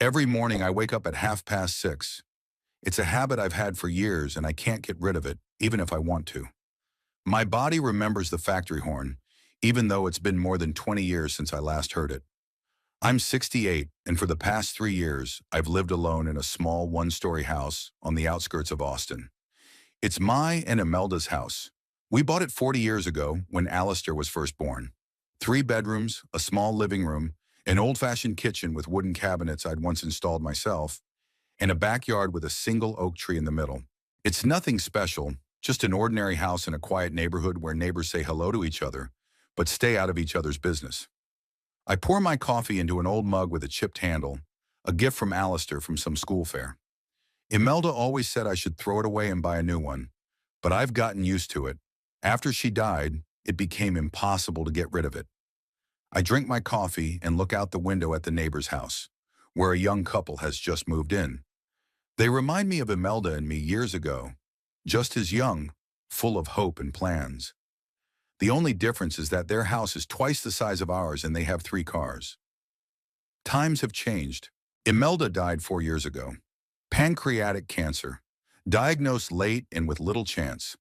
Every morning I wake up at 6:30. It's a habit I've had for years and I can't get rid of it, even if I want to. My body remembers the factory horn, even though it's been more than 20 years since I last heard it. I'm 68, and for the past 3 years, I've lived alone in a small one-story house on the outskirts of Austin. It's my and Imelda's house. We bought it 40 years ago when Alistair was first born. 3 bedrooms, a small living room, an old-fashioned kitchen with wooden cabinets I'd once installed myself, and a backyard with a single oak tree in the middle. It's nothing special, just an ordinary house in a quiet neighborhood where neighbors say hello to each other, but stay out of each other's business. I pour my coffee into an old mug with a chipped handle, a gift from Alistair from some school fair. Imelda always said I should throw it away and buy a new one, but I've gotten used to it. After she died, it became impossible to get rid of it. I drink my coffee and look out the window at the neighbor's house, where a young couple has just moved in. They remind me of Imelda and me years ago, just as young, full of hope and plans. The only difference is that their house is twice the size of ours and they have 3 cars. Times have changed. Imelda died 4 years ago. Pancreatic cancer. Diagnosed late and with little chance.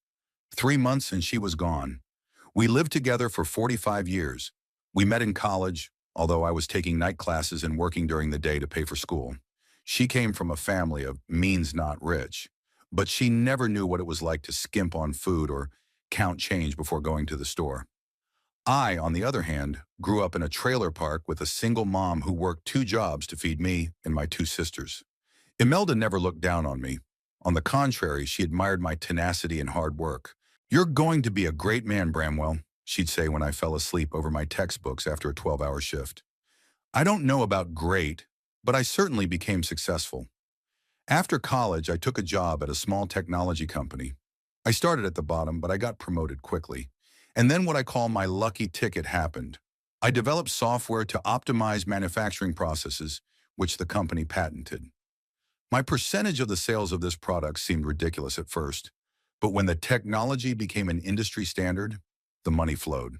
3 months and she was gone. We lived together for 45 years. We met in college, although I was taking night classes and working during the day to pay for school. She came from a family of means not rich, but she never knew what it was like to skimp on food or count change before going to the store. I, on the other hand, grew up in a trailer park with a single mom who worked 2 jobs to feed me and my 2 sisters. Imelda never looked down on me. On the contrary, she admired my tenacity and hard work. "You're going to be a great man, Bramwell," she'd say when I fell asleep over my textbooks after a 12-hour shift. I don't know about great, but I certainly became successful. After college, I took a job at a small technology company. I started at the bottom, but I got promoted quickly. And then what I call my lucky ticket happened. I developed software to optimize manufacturing processes, which the company patented. My percentage of the sales of this product seemed ridiculous at first, but when the technology became an industry standard, the money flowed.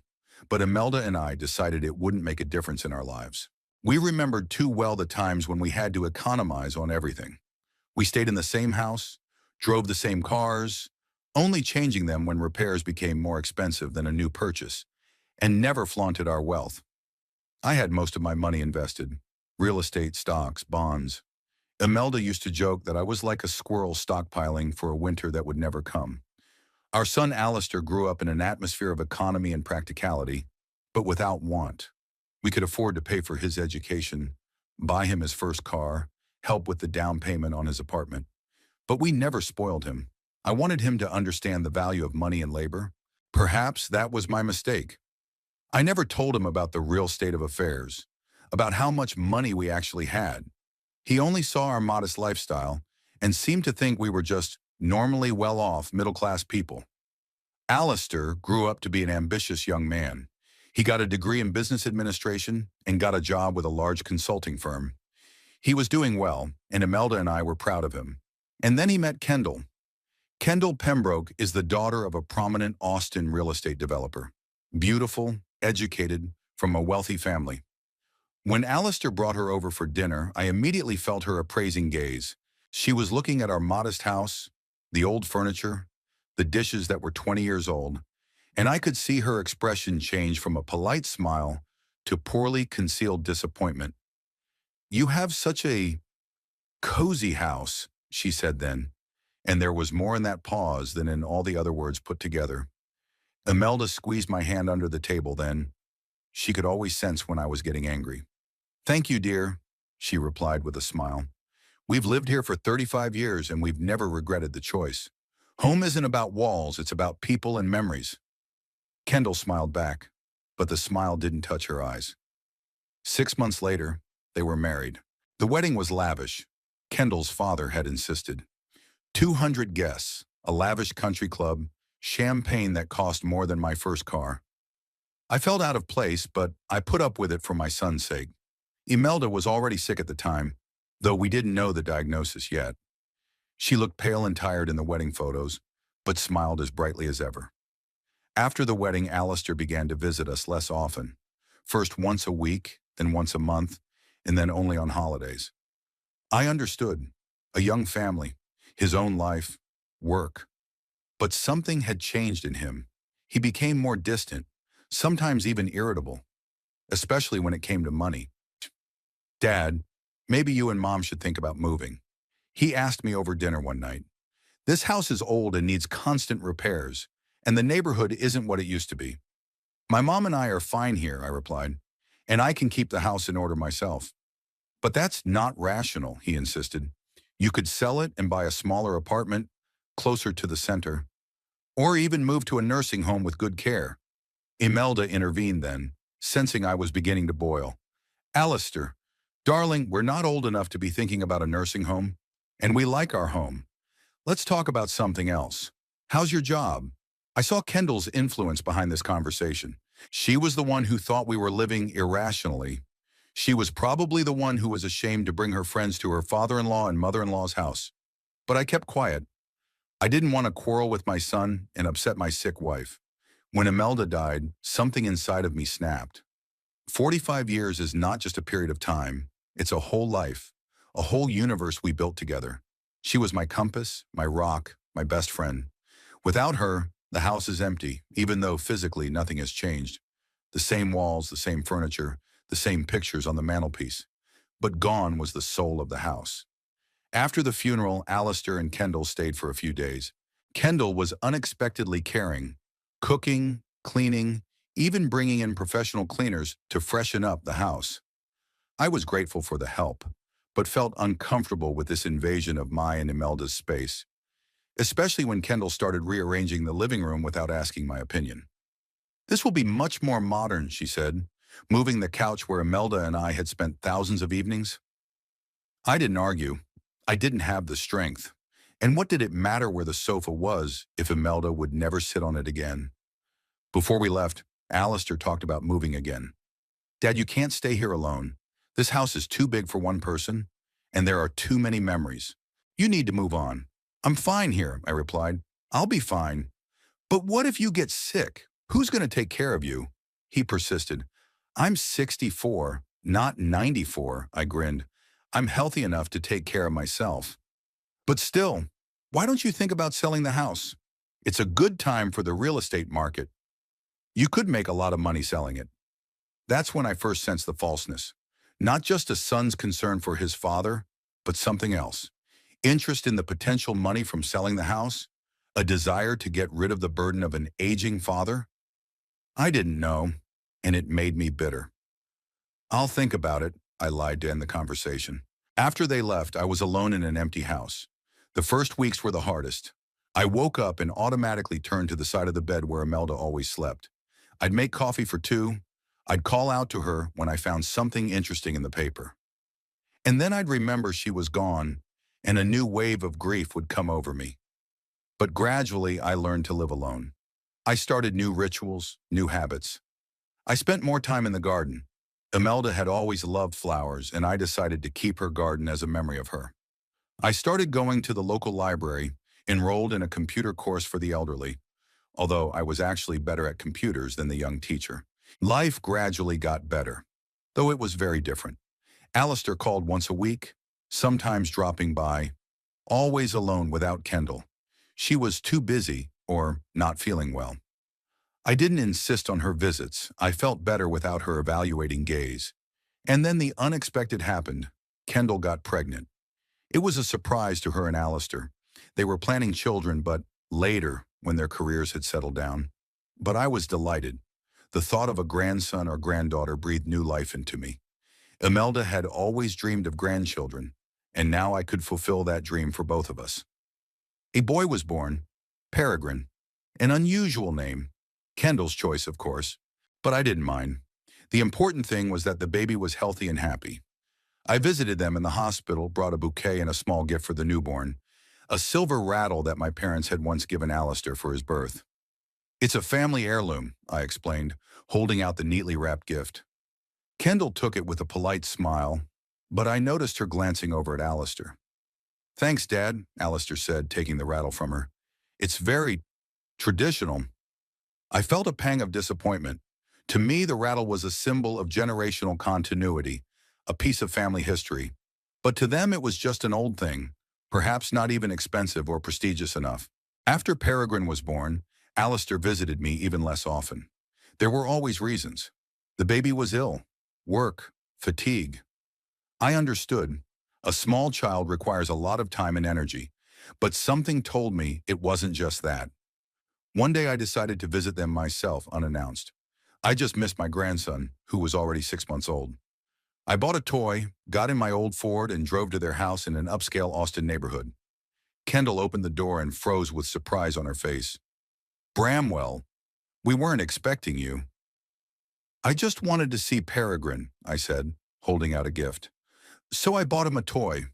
But Imelda and I decided it wouldn't make a difference in our lives. We remembered too well the times when we had to economize on everything. We stayed in the same house, drove the same cars, only changing them when repairs became more expensive than a new purchase, and never flaunted our wealth. I had most of my money invested: real estate, stocks, bonds. Imelda used to joke that I was like a squirrel stockpiling for a winter that would never come. Our son Alistair grew up in an atmosphere of economy and practicality, but without want. We could afford to pay for his education, buy him his first car, help with the down payment on his apartment. But we never spoiled him. I wanted him to understand the value of money and labor. Perhaps that was my mistake. I never told him about the real state of affairs, about how much money we actually had. He only saw our modest lifestyle and seemed to think we were just normally well-off, middle-class people. Alistair grew up to be an ambitious young man. He got a degree in business administration and got a job with a large consulting firm. He was doing well, and Imelda and I were proud of him. And then he met Kendall. Kendall Pembroke is the daughter of a prominent Austin real estate developer. Beautiful, educated, from a wealthy family. When Alistair brought her over for dinner, I immediately felt her appraising gaze. She was looking at our modest house, the old furniture, the dishes that were 20 years old, and I could see her expression change from a polite smile to poorly concealed disappointment. "You have such a cozy house," she said then, and there was more in that pause than in all the other words put together. Imelda squeezed my hand under the table then. She could always sense when I was getting angry. "Thank you, dear," she replied with a smile. "We've lived here for 35 years and we've never regretted the choice. Home isn't about walls, it's about people and memories." Kendall smiled back, but the smile didn't touch her eyes. 6 months later, they were married. The wedding was lavish. Kendall's father had insisted. 200 guests, a lavish country club, champagne that cost more than my first car. I felt out of place, but I put up with it for my son's sake. Imelda was already sick at the time, though we didn't know the diagnosis yet. She looked pale and tired in the wedding photos, but smiled as brightly as ever. After the wedding, Alistair began to visit us less often. First once a week, then once a month, and then only on holidays. I understood. A young family, his own life, work. But something had changed in him. He became more distant, sometimes even irritable, especially when it came to money. Dad, maybe you and Mom should think about moving. He asked me over dinner one night. This house is old and needs constant repairs, and the neighborhood isn't what it used to be. My mom and I are fine here, I replied, and I can keep the house in order myself. But that's not rational, he insisted. You could sell it and buy a smaller apartment, closer to the center, or even move to a nursing home with good care. Imelda intervened then, sensing I was beginning to boil. Alistair, darling, we're not old enough to be thinking about a nursing home, and we like our home. Let's talk about something else. How's your job? I saw Kendall's influence behind this conversation. She was the one who thought we were living irrationally. She was probably the one who was ashamed to bring her friends to her father-in-law and mother-in-law's house. But I kept quiet. I didn't want to quarrel with my son and upset my sick wife. When Imelda died, something inside of me snapped. 45 years is not just a period of time. It's a whole life, a whole universe we built together. She was my compass, my rock, my best friend. Without her, the house is empty, even though physically nothing has changed. The same walls, the same furniture, the same pictures on the mantelpiece. But gone was the soul of the house. After the funeral, Alistair and Kendall stayed for a few days. Kendall was unexpectedly caring, cooking, cleaning, even bringing in professional cleaners to freshen up the house. I was grateful for the help, but felt uncomfortable with this invasion of my and Imelda's space, especially when Kendall started rearranging the living room without asking my opinion. This will be much more modern, she said, moving the couch where Imelda and I had spent thousands of evenings. I didn't argue. I didn't have the strength. And what did it matter where the sofa was if Imelda would never sit on it again? Before we left, Alistair talked about moving again. Dad, you can't stay here alone. This house is too big for one person, and there are too many memories. You need to move on. I'm fine here, I replied. I'll be fine. But what if you get sick? Who's going to take care of you? He persisted. I'm 64, not 94, I grinned. I'm healthy enough to take care of myself. But still, why don't you think about selling the house? It's a good time for the real estate market. You could make a lot of money selling it. That's when I first sensed the falseness. Not just a son's concern for his father, but something else. Interest in the potential money from selling the house? A desire to get rid of the burden of an aging father? I didn't know, and it made me bitter. I'll think about it, I lied to end the conversation. After they left, I was alone in an empty house. The first weeks were the hardest. I woke up and automatically turned to the side of the bed where Imelda always slept. I'd make coffee for two. I'd call out to her when I found something interesting in the paper. And then I'd remember she was gone, and a new wave of grief would come over me. But gradually, I learned to live alone. I started new rituals, new habits. I spent more time in the garden. Imelda had always loved flowers, and I decided to keep her garden as a memory of her. I started going to the local library, enrolled in a computer course for the elderly, although I was actually better at computers than the young teacher. Life gradually got better, though it was very different. Alistair called once a week, sometimes dropping by, always alone without Kendall. She was too busy or not feeling well. I didn't insist on her visits. I felt better without her evaluating gaze. And then the unexpected happened. Kendall got pregnant. It was a surprise to her and Alistair. They were planning children, but later, when their careers had settled down. But I was delighted. The thought of a grandson or granddaughter breathed new life into me. Imelda had always dreamed of grandchildren, and now I could fulfill that dream for both of us. A boy was born, Peregrine, an unusual name, Kendall's choice, of course, but I didn't mind. The important thing was that the baby was healthy and happy. I visited them in the hospital, brought a bouquet and a small gift for the newborn, a silver rattle that my parents had once given Alistair for his birth. It's a family heirloom, I explained, holding out the neatly wrapped gift. Kendall took it with a polite smile, but I noticed her glancing over at Alistair. Thanks, Dad, Alistair said, taking the rattle from her. It's very traditional. I felt a pang of disappointment. To me, the rattle was a symbol of generational continuity, a piece of family history. But to them it was just an old thing, perhaps not even expensive or prestigious enough. After Peregrine was born, Alistair visited me even less often. There were always reasons. The baby was ill, work, fatigue. I understood. A small child requires a lot of time and energy, but something told me it wasn't just that. One day I decided to visit them myself unannounced. I just missed my grandson, who was already 6 months old. I bought a toy, got in my old Ford, and drove to their house in an upscale Austin neighborhood. Kendall opened the door and froze with surprise on her face. "Bramwell, we weren't expecting you." "I just wanted to see Peregrine," I said, holding out a gift. "So I bought him a toy."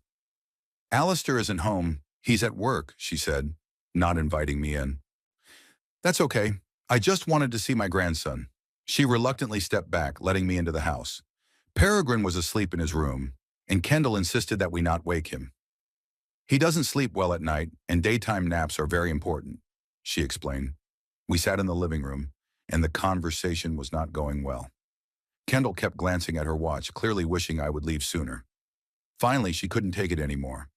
"Alistair isn't home. He's at work," she said, not inviting me in. "That's okay. I just wanted to see my grandson." She reluctantly stepped back, letting me into the house. Peregrine was asleep in his room, and Kendall insisted that we not wake him. "He doesn't sleep well at night, and daytime naps are very important," she explained. We sat in the living room, and the conversation was not going well. Kendall kept glancing at her watch, clearly wishing I would leave sooner. Finally, she couldn't take it anymore.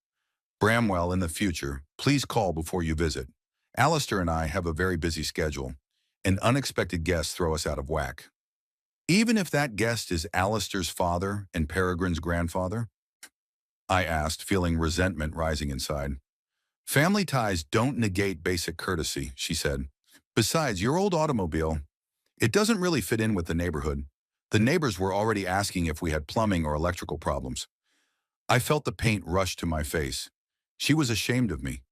"Bramwell, in the future, please call before you visit. Alistair and I have a very busy schedule, and unexpected guests throw us out of whack." "Even if that guest is Alistair's father and Peregrine's grandfather?" I asked, feeling resentment rising inside. "Family ties don't negate basic courtesy," she said. "Besides, your old automobile, it doesn't really fit in with the neighborhood. The neighbors were already asking if we had plumbing or electrical problems." I felt the paint rush to my face. She was ashamed of me,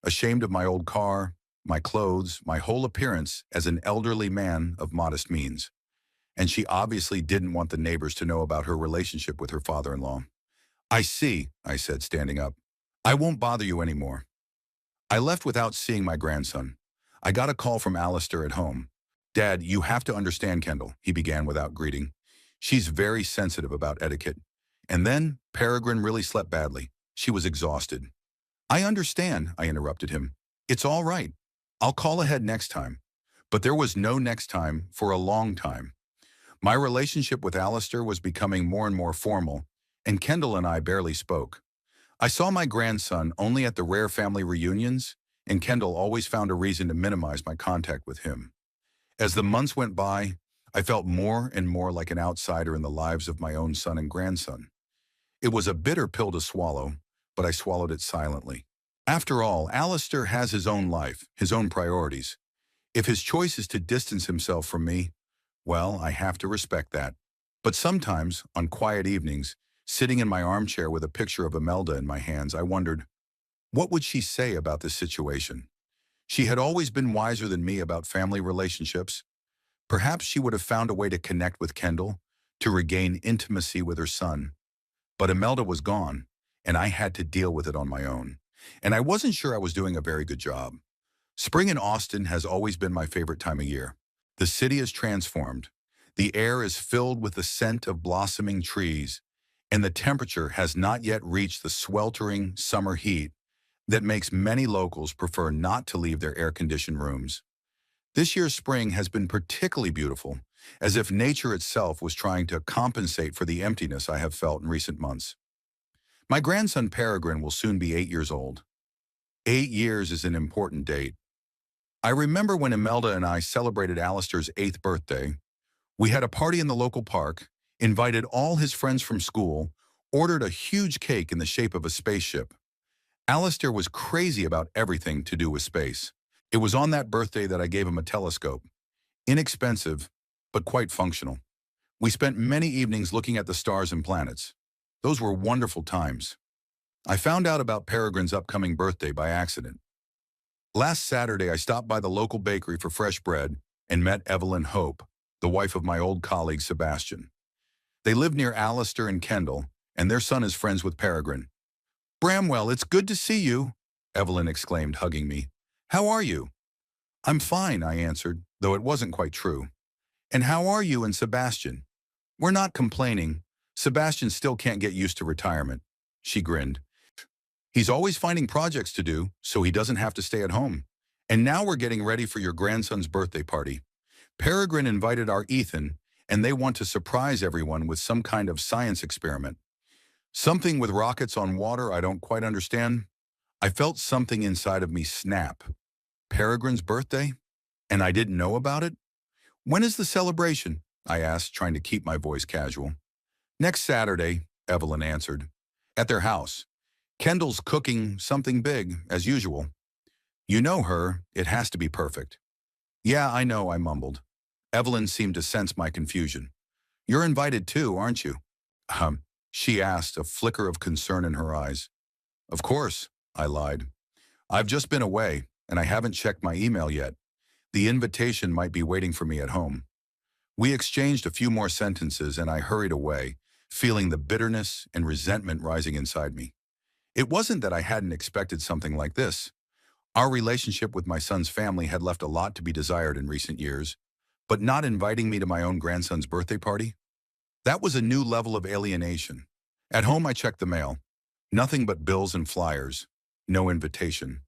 ashamed of my old car, my clothes, my whole appearance as an elderly man of modest means. And she obviously didn't want the neighbors to know about her relationship with her father-in-law. "I see," I said, standing up. "I won't bother you anymore." I left without seeing my grandson. I got a call from Alistair at home. "Dad, you have to understand Kendall," he began without greeting. "She's very sensitive about etiquette. And then Peregrine really slept badly. She was exhausted." "I understand," I interrupted him. "It's all right. I'll call ahead next time." But there was no next time for a long time. My relationship with Alistair was becoming more and more formal, and Kendall and I barely spoke. I saw my grandson only at the rare family reunions, and Kendall always found a reason to minimize my contact with him. As the months went by, I felt more and more like an outsider in the lives of my own son and grandson. It was a bitter pill to swallow, but I swallowed it silently. After all, Alistair has his own life, his own priorities. If his choice is to distance himself from me, well, I have to respect that. But sometimes, on quiet evenings, sitting in my armchair with a picture of Imelda in my hands, I wondered, what would she say about this situation? She had always been wiser than me about family relationships. Perhaps she would have found a way to connect with Kendall, to regain intimacy with her son. But Imelda was gone, and I had to deal with it on my own. And I wasn't sure I was doing a very good job. Spring in Austin has always been my favorite time of year. The city is transformed. The air is filled with the scent of blossoming trees, and the temperature has not yet reached the sweltering summer heat that makes many locals prefer not to leave their air-conditioned rooms. This year's spring has been particularly beautiful, as if nature itself was trying to compensate for the emptiness I have felt in recent months. My grandson Peregrine will soon be 8 years old. 8 years is an important date. I remember when Imelda and I celebrated Alistair's 8th birthday. We had a party in the local park, invited all his friends from school, ordered a huge cake in the shape of a spaceship. Alistair was crazy about everything to do with space. It was on that birthday that I gave him a telescope. Inexpensive, but quite functional. We spent many evenings looking at the stars and planets. Those were wonderful times. I found out about Peregrine's upcoming birthday by accident. Last Saturday, I stopped by the local bakery for fresh bread and met Evelyn Hope, the wife of my old colleague Sebastian. They live near Alistair and Kendall, and their son is friends with Peregrine. "Bramwell, it's good to see you," Evelyn exclaimed, hugging me. "How are you?" "I'm fine," I answered, though it wasn't quite true. "And how are you and Sebastian?" "We're not complaining. Sebastian still can't get used to retirement." She grinned. "He's always finding projects to do, so he doesn't have to stay at home. And now we're getting ready for your grandson's birthday party. Peregrine invited our Ethan, and they want to surprise everyone with some kind of science experiment. Something with rockets on water I don't quite understand. I felt something inside of me snap. Peregrine's birthday? And I didn't know about it? When is the celebration? I asked, trying to keep my voice casual. Next Saturday, Evelyn answered. At their house. Kendall's cooking something big, as usual. You know her, it has to be perfect. Yeah, I know, I mumbled. Evelyn seemed to sense my confusion. You're invited too, aren't you? Um, she asked, a flicker of concern in her eyes. Of course, I lied. I've just been away, and I haven't checked my email yet. The invitation might be waiting for me at home. We exchanged a few more sentences, and I hurried away, feeling the bitterness and resentment rising inside me. It wasn't that I hadn't expected something like this. Our relationship with my son's family had left a lot to be desired in recent years, but not inviting me to my own grandson's birthday party? That was a new level of alienation. At home, I checked the mail. Nothing but bills and flyers. No invitation.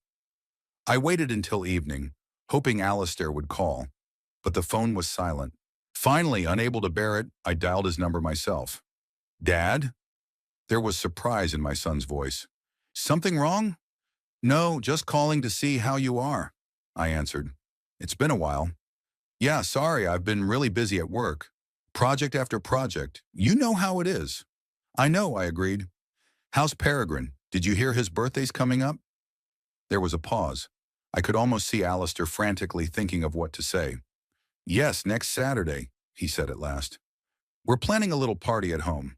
I waited until evening, hoping Alistair would call, but the phone was silent. Finally, unable to bear it, I dialed his number myself. Dad? There was surprise in my son's voice. Something wrong? No, just calling to see how you are, I answered. It's been a while. Yeah, sorry, I've been really busy at work. Project after project. You know how it is. I know, I agreed. How's Peregrine? Did you hear his birthday's coming up? There was a pause. I could almost see Alistair frantically thinking of what to say. Yes, next Saturday, he said at last. We're planning a little party at home.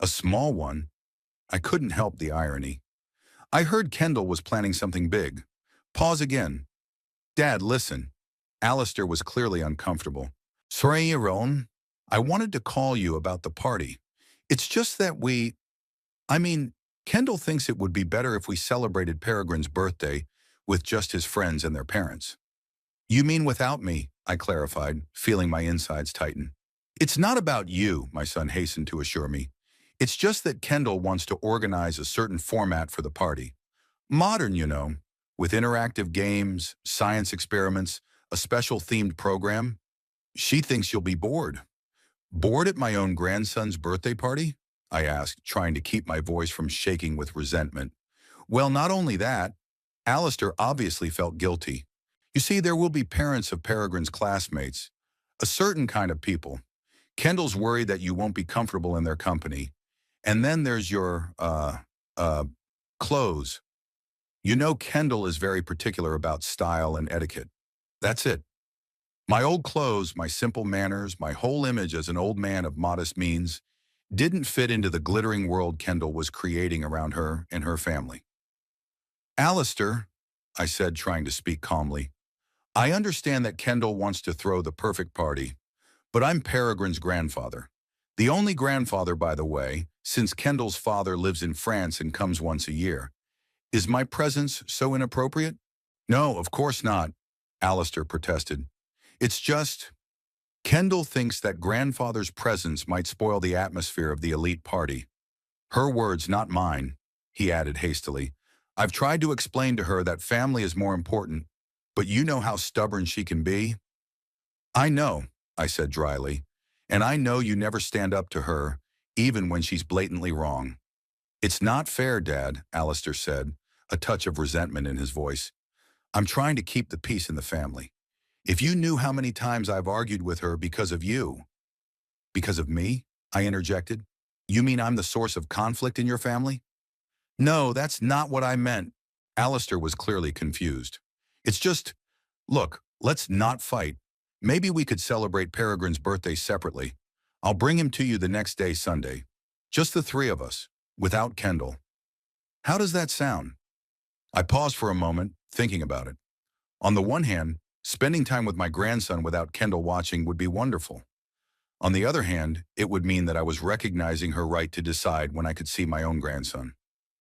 A small one. I couldn't help the irony. I heard Kendall was planning something big. Pause again. Dad, listen. Alistair was clearly uncomfortable. Sorry, Ron. I wanted to call you about the party. It's just that Kendall thinks it would be better if we celebrated Peregrine's birthday with just his friends and their parents. You mean without me, I clarified, feeling my insides tighten. It's not about you, my son hastened to assure me. It's just that Kendall wants to organize a certain format for the party. Modern, you know, with interactive games, science experiments, a special themed program. She thinks you'll be bored. Bored at my own grandson's birthday party? I asked, trying to keep my voice from shaking with resentment. Well, not only that, Alistair obviously felt guilty. You see, there will be parents of Peregrine's classmates, a certain kind of people. Kendall's worried that you won't be comfortable in their company. And then there's your, clothes. You know Kendall is very particular about style and etiquette. That's it. My old clothes, my simple manners, my whole image as an old man of modest means didn't fit into the glittering world Kendall was creating around her and her family. Alistair, I said, trying to speak calmly, I understand that Kendall wants to throw the perfect party, but I'm Peregrine's grandfather. The only grandfather, by the way, since Kendall's father lives in France and comes once a year. Is my presence so inappropriate? No, of course not, Alistair protested. It's just, Kendall thinks that grandfather's presence might spoil the atmosphere of the elite party. Her words, not mine, he added hastily. I've tried to explain to her that family is more important, but you know how stubborn she can be. I know, I said dryly, and I know you never stand up to her, even when she's blatantly wrong. It's not fair, Dad, Alistair said, a touch of resentment in his voice. I'm trying to keep the peace in the family. If you knew how many times I've argued with her because of you. Because of me? I interjected. You mean I'm the source of conflict in your family? No, that's not what I meant. Alistair was clearly confused. It's just, look, let's not fight. Maybe we could celebrate Peregrine's birthday separately. I'll bring him to you the next day, Sunday. Just the three of us, without Kendall. How does that sound? I paused for a moment, thinking about it. On the one hand, spending time with my grandson without Kendall watching would be wonderful. On the other hand, it would mean that I was recognizing her right to decide when I could see my own grandson.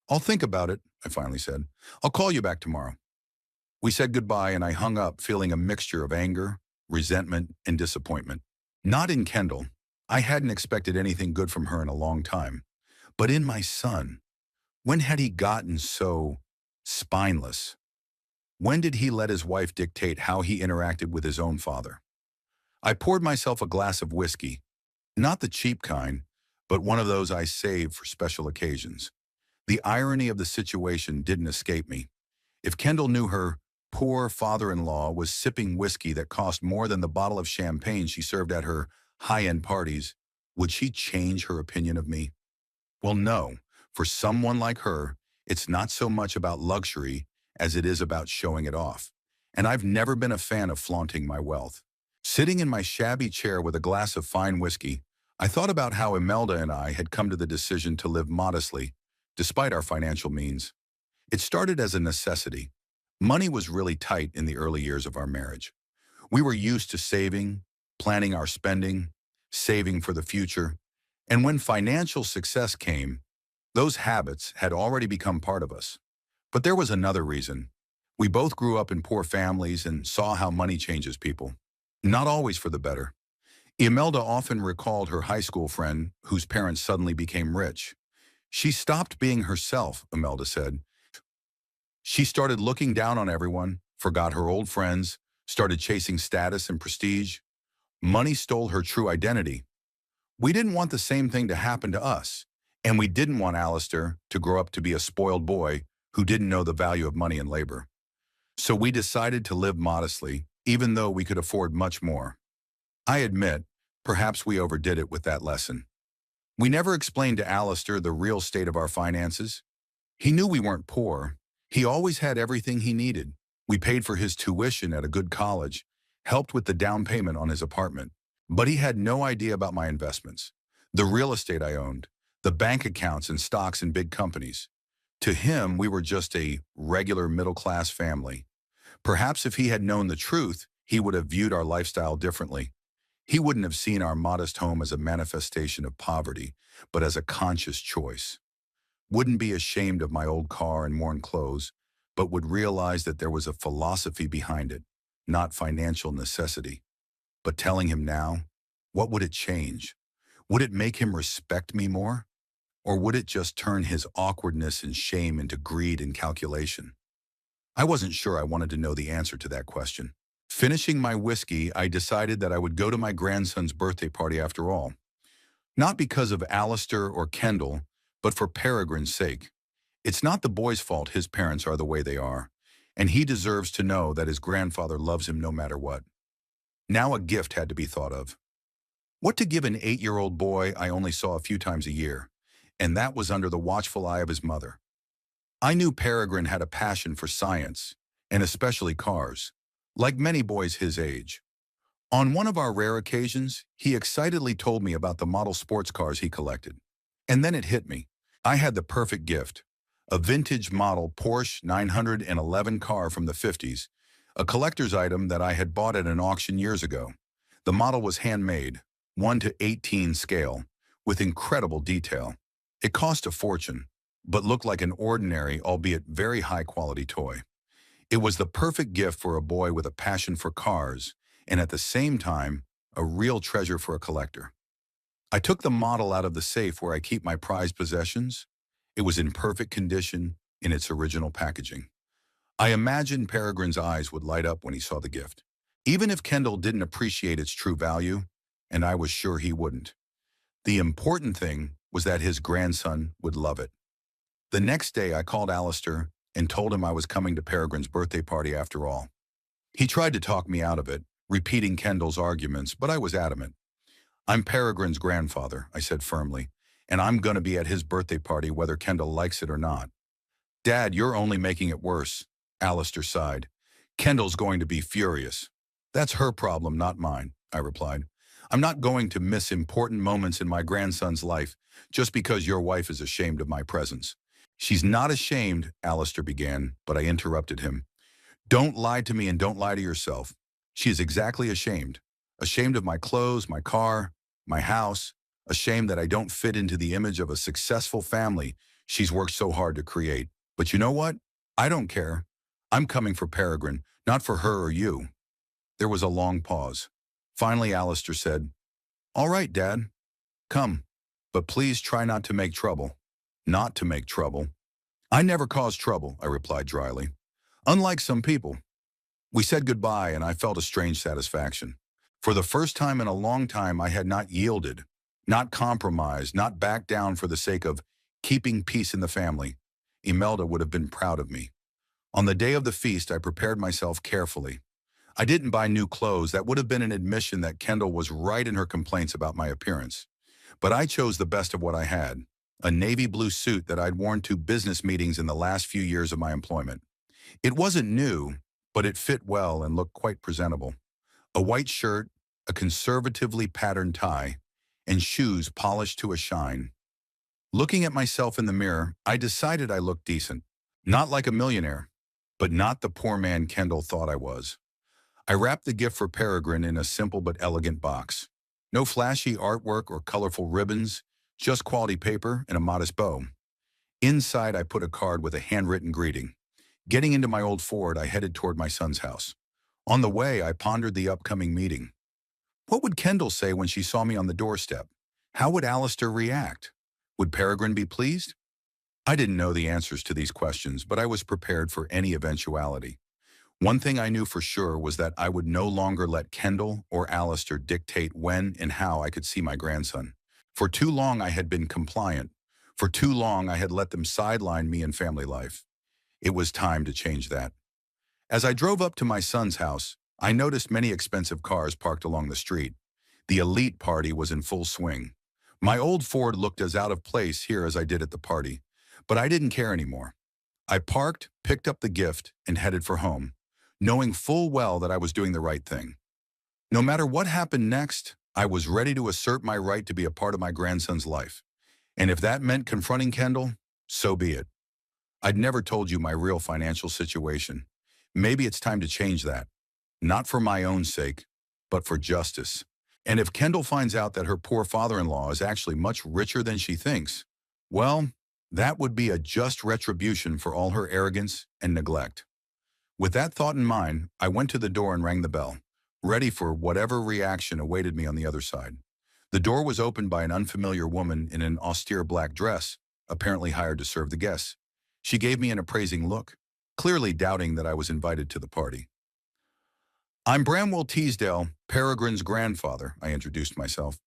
I'll think about it, I finally said. I'll call you back tomorrow. We said goodbye and I hung up feeling a mixture of anger, resentment, and disappointment. Not in Kendall. I hadn't expected anything good from her in a long time. But in my son. When had he gotten so spineless? When did he let his wife dictate how he interacted with his own father? I poured myself a glass of whiskey, not the cheap kind, but one of those I saved for special occasions. The irony of the situation didn't escape me. If Kendall knew her poor father-in-law was sipping whiskey that cost more than the bottle of champagne she served at her high-end parties, would she change her opinion of me? Well, no. For someone like her, it's not so much about luxury as it is about showing it off. And I've never been a fan of flaunting my wealth. Sitting in my shabby chair with a glass of fine whiskey, I thought about how Imelda and I had come to the decision to live modestly, despite our financial means. It started as a necessity. Money was really tight in the early years of our marriage. We were used to saving, planning our spending, saving for the future. And when financial success came, those habits had already become part of us. But there was another reason. We both grew up in poor families and saw how money changes people. Not always for the better. Imelda often recalled her high school friend whose parents suddenly became rich. She stopped being herself, Imelda said. She started looking down on everyone, forgot her old friends, started chasing status and prestige. Money stole her true identity. We didn't want the same thing to happen to us, and we didn't want Alistair to grow up to be a spoiled boy who didn't know the value of money and labor. So we decided to live modestly, even though we could afford much more. I admit, perhaps we overdid it with that lesson. We never explained to Alistair the real state of our finances. He knew we weren't poor. He always had everything he needed. We paid for his tuition at a good college, helped with the down payment on his apartment. But he had no idea about my investments, the real estate I owned, the bank accounts and stocks in big companies. To him, we were just a regular middle-class family. Perhaps if he had known the truth, he would have viewed our lifestyle differently. He wouldn't have seen our modest home as a manifestation of poverty, but as a conscious choice. Wouldn't be ashamed of my old car and worn clothes, but would realize that there was a philosophy behind it, not financial necessity. But telling him now, what would it change? Would it make him respect me more? Or would it just turn his awkwardness and shame into greed and calculation? I wasn't sure I wanted to know the answer to that question. Finishing my whiskey, I decided that I would go to my grandson's birthday party after all. Not because of Alistair or Kendall, but for Peregrine's sake. It's not the boy's fault his parents are the way they are, and he deserves to know that his grandfather loves him no matter what. Now a gift had to be thought of. What to give an 8-year-old boy I only saw a few times a year, and that was under the watchful eye of his mother. I knew Peregrine had a passion for science, and especially cars, like many boys his age. On one of our rare occasions, he excitedly told me about the model sports cars he collected. And then it hit me. I had the perfect gift. A vintage model Porsche 911 car from the 50s, a collector's item that I had bought at an auction years ago. The model was handmade, 1:18 scale, with incredible detail. It cost a fortune, but looked like an ordinary, albeit very high-quality toy. It was the perfect gift for a boy with a passion for cars, and at the same time, a real treasure for a collector. I took the model out of the safe where I keep my prized possessions. It was in perfect condition in its original packaging. I imagined Peregrine's eyes would light up when he saw the gift. Even if Kendall didn't appreciate its true value, and I was sure he wouldn't. The important thing was that his grandson would love it. The next day I called Alistair and told him I was coming to Peregrine's birthday party after all. He tried to talk me out of it, repeating Kendall's arguments, but I was adamant. I'm Peregrine's grandfather, I said firmly, and I'm going to be at his birthday party whether Kendall likes it or not. Dad, you're only making it worse, Alistair sighed. Kendall's going to be furious. That's her problem, not mine, I replied. I'm not going to miss important moments in my grandson's life just because your wife is ashamed of my presence. She's not ashamed, Alistair began, but I interrupted him. Don't lie to me and don't lie to yourself. She is exactly ashamed. Ashamed of my clothes, my car, my house. Ashamed that I don't fit into the image of a successful family she's worked so hard to create. But you know what? I don't care. I'm coming for Peregrine, not for her or you. There was a long pause. Finally, Alistair said, All right, Dad, come, but please try not to make trouble. Not to make trouble. I never cause trouble, I replied dryly. Unlike some people. We said goodbye and I felt a strange satisfaction. For the first time in a long time, I had not yielded. Not compromise, not back down for the sake of keeping peace in the family. Imelda would have been proud of me. On the day of the feast, I prepared myself carefully. I didn't buy new clothes. That would have been an admission that Kendall was right in her complaints about my appearance. But I chose the best of what I had, a navy blue suit that I'd worn to business meetings in the last few years of my employment. It wasn't new, but it fit well and looked quite presentable. A white shirt, a conservatively patterned tie, and shoes polished to a shine. Looking at myself in the mirror, I decided I looked decent. Not like a millionaire, but not the poor man Kendall thought I was. I wrapped the gift for Peregrine in a simple but elegant box. No flashy artwork or colorful ribbons, just quality paper and a modest bow. Inside, I put a card with a handwritten greeting. Getting into my old Ford, I headed toward my son's house. On the way, I pondered the upcoming meeting. What would Kendall say when she saw me on the doorstep? How would Alistair react? Would Peregrine be pleased? I didn't know the answers to these questions, but I was prepared for any eventuality. One thing I knew for sure was that I would no longer let Kendall or Alistair dictate when and how I could see my grandson. For too long I had been compliant. For too long I had let them sideline me in family life. It was time to change that. As I drove up to my son's house, I noticed many expensive cars parked along the street. The elite party was in full swing. My old Ford looked as out of place here as I did at the party, but I didn't care anymore. I parked, picked up the gift, and headed for home, knowing full well that I was doing the right thing. No matter what happened next, I was ready to assert my right to be a part of my grandson's life. And if that meant confronting Kendall, so be it. I'd never told you my real financial situation. Maybe it's time to change that. Not for my own sake, but for justice. And if Kendall finds out that her poor father-in-law is actually much richer than she thinks, well, that would be a just retribution for all her arrogance and neglect. With that thought in mind, I went to the door and rang the bell, ready for whatever reaction awaited me on the other side. The door was opened by an unfamiliar woman in an austere black dress, apparently hired to serve the guests. She gave me an appraising look, clearly doubting that I was invited to the party. "I'm Bramwell Teasdale, Peregrine's grandfather," I introduced myself.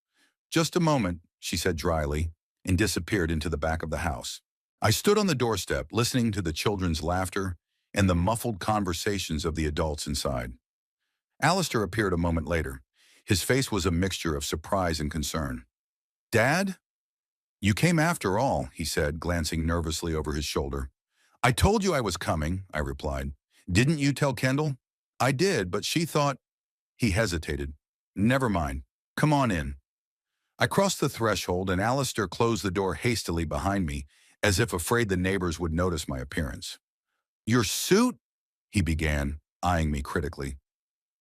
"Just a moment," she said dryly, and disappeared into the back of the house. I stood on the doorstep, listening to the children's laughter and the muffled conversations of the adults inside. Alistair appeared a moment later. His face was a mixture of surprise and concern. "Dad? You came after all," he said, glancing nervously over his shoulder. "I told you I was coming," I replied. "Didn't you tell Kendall?" "I did, but she thought—" He hesitated. "Never mind. Come on in." I crossed the threshold, and Alistair closed the door hastily behind me, as if afraid the neighbors would notice my appearance. "Your suit?" he began, eyeing me critically.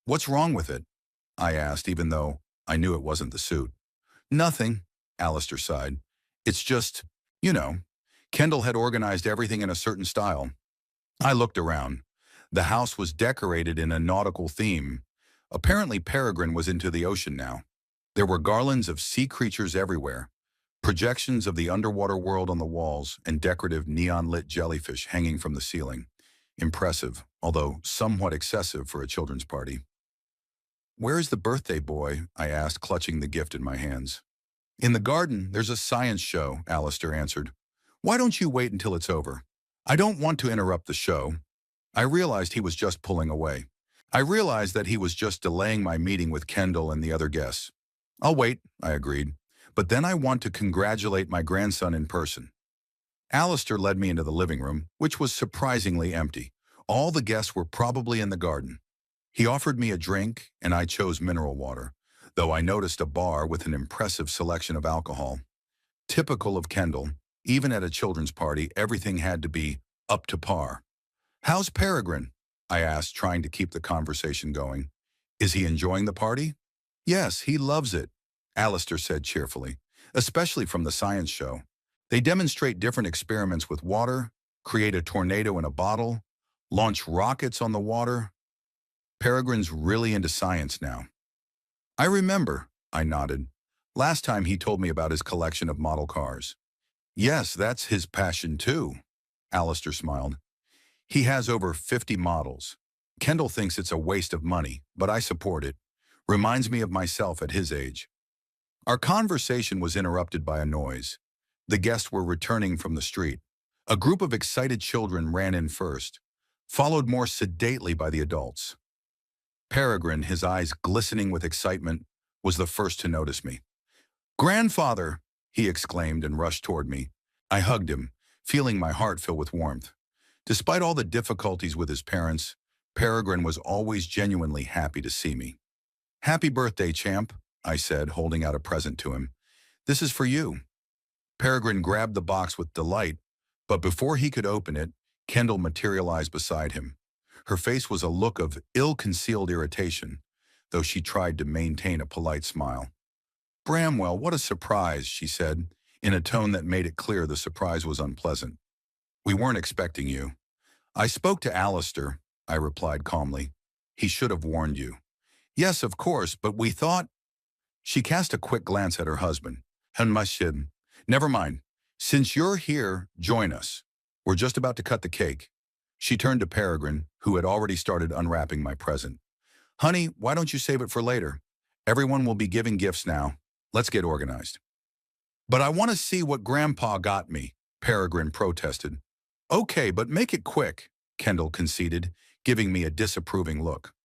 "What's wrong with it?" I asked, even though I knew it wasn't the suit. "Nothing," Alistair sighed. "It's just, you know." Kendall had organized everything in a certain style. I looked around. The house was decorated in a nautical theme. Apparently Peregrine was into the ocean now. There were garlands of sea creatures everywhere, projections of the underwater world on the walls, and decorative neon-lit jellyfish hanging from the ceiling. Impressive, although somewhat excessive for a children's party. "Where is the birthday boy?" I asked, clutching the gift in my hands. "In the garden, there's a science show," Alistair answered. "Why don't you wait until it's over?" "I don't want to interrupt the show." I realized he was just pulling away. I realized that he was just delaying my meeting with Kendall and the other guests. "I'll wait," I agreed. "But then I want to congratulate my grandson in person." Alistair led me into the living room, which was surprisingly empty. All the guests were probably in the garden. He offered me a drink, and I chose mineral water, though I noticed a bar with an impressive selection of alcohol. Typical of Kendall, even at a children's party, everything had to be up to par. "How's Peregrine?" I asked, trying to keep the conversation going. "Is he enjoying the party?" "Yes, he loves it," Alistair said cheerfully, "especially from the science show. They demonstrate different experiments with water, create a tornado in a bottle, launch rockets on the water. Peregrine's really into science now." "I remember," I nodded. "Last time he told me about his collection of model cars." "Yes, that's his passion too," Alistair smiled. "He has over 50 models. Kendall thinks it's a waste of money, but I support it. Reminds me of myself at his age." Our conversation was interrupted by a noise. The guests were returning from the street. A group of excited children ran in first, followed more sedately by the adults. Peregrine, his eyes glistening with excitement, was the first to notice me. "Grandfather!" he exclaimed and rushed toward me. I hugged him, feeling my heart fill with warmth. Despite all the difficulties with his parents, Peregrine was always genuinely happy to see me. "Happy birthday, champ," I said, holding out a present to him. "This is for you." Peregrine grabbed the box with delight, but before he could open it, Kendall materialized beside him. Her face was a look of ill-concealed irritation, though she tried to maintain a polite smile. "Bramwell, what a surprise," she said, in a tone that made it clear the surprise was unpleasant. "We weren't expecting you." "I spoke to Alistair," I replied calmly. "He should have warned you." "Yes, of course, but we thought—" She cast a quick glance at her husband. "Hunmashid. Never mind. Since you're here, join us. We're just about to cut the cake." She turned to Peregrine, who had already started unwrapping my present. "Honey, why don't you save it for later? Everyone will be giving gifts now. Let's get organized." "But I want to see what Grandpa got me," Peregrine protested. "Okay, but make it quick," Kendall conceded, giving me a disapproving look.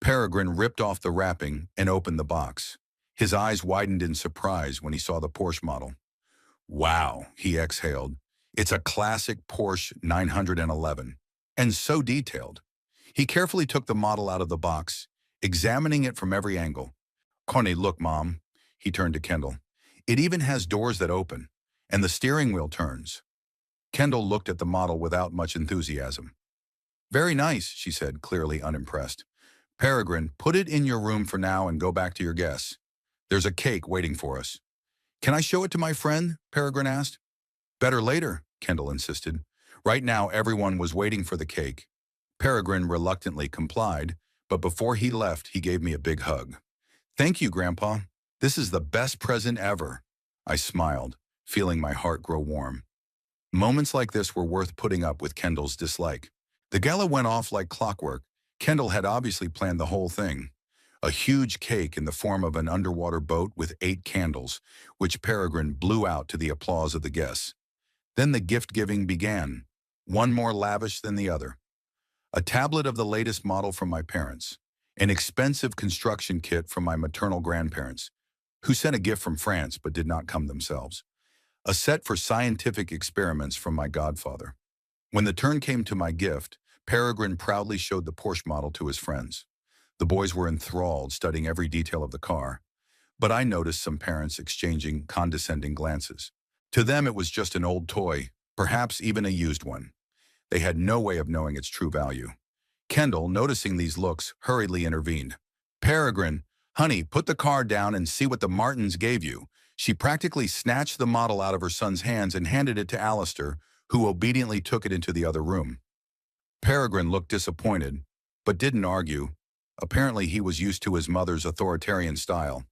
Peregrine ripped off the wrapping and opened the box. His eyes widened in surprise when he saw the Porsche model. "Wow," he exhaled. "It's a classic Porsche 911, and so detailed." He carefully took the model out of the box, examining it from every angle. "Connie, look, Mom." He turned to Kendall. "It even has doors that open, and the steering wheel turns." Kendall looked at the model without much enthusiasm. "Very nice," she said, clearly unimpressed. "Peregrine, put it in your room for now and go back to your guests. There's a cake waiting for us." "Can I show it to my friend?" Peregrine asked. "Better later," Kendall insisted. Right now, everyone was waiting for the cake. Peregrine reluctantly complied, but before he left, he gave me a big hug. "Thank you, Grandpa. This is the best present ever." I smiled, feeling my heart grow warm. Moments like this were worth putting up with Kendall's dislike. The gala went off like clockwork. Kendall had obviously planned the whole thing. A huge cake in the form of an underwater boat with 8 candles, which Peregrine blew out to the applause of the guests. Then the gift-giving began, one more lavish than the other. A tablet of the latest model from my parents, an expensive construction kit from my maternal grandparents, who sent a gift from France but did not come themselves, a set for scientific experiments from my godfather. When the turn came to my gift, Peregrine proudly showed the Porsche model to his friends. The boys were enthralled, studying every detail of the car, but I noticed some parents exchanging condescending glances. To them, it was just an old toy, perhaps even a used one. They had no way of knowing its true value. Kendall, noticing these looks, hurriedly intervened. "Peregrine, honey, put the car down and see what the Martins gave you." She practically snatched the model out of her son's hands and handed it to Alistair, who obediently took it into the other room. Peregrine looked disappointed, but didn't argue. Apparently, he was used to his mother's authoritarian style.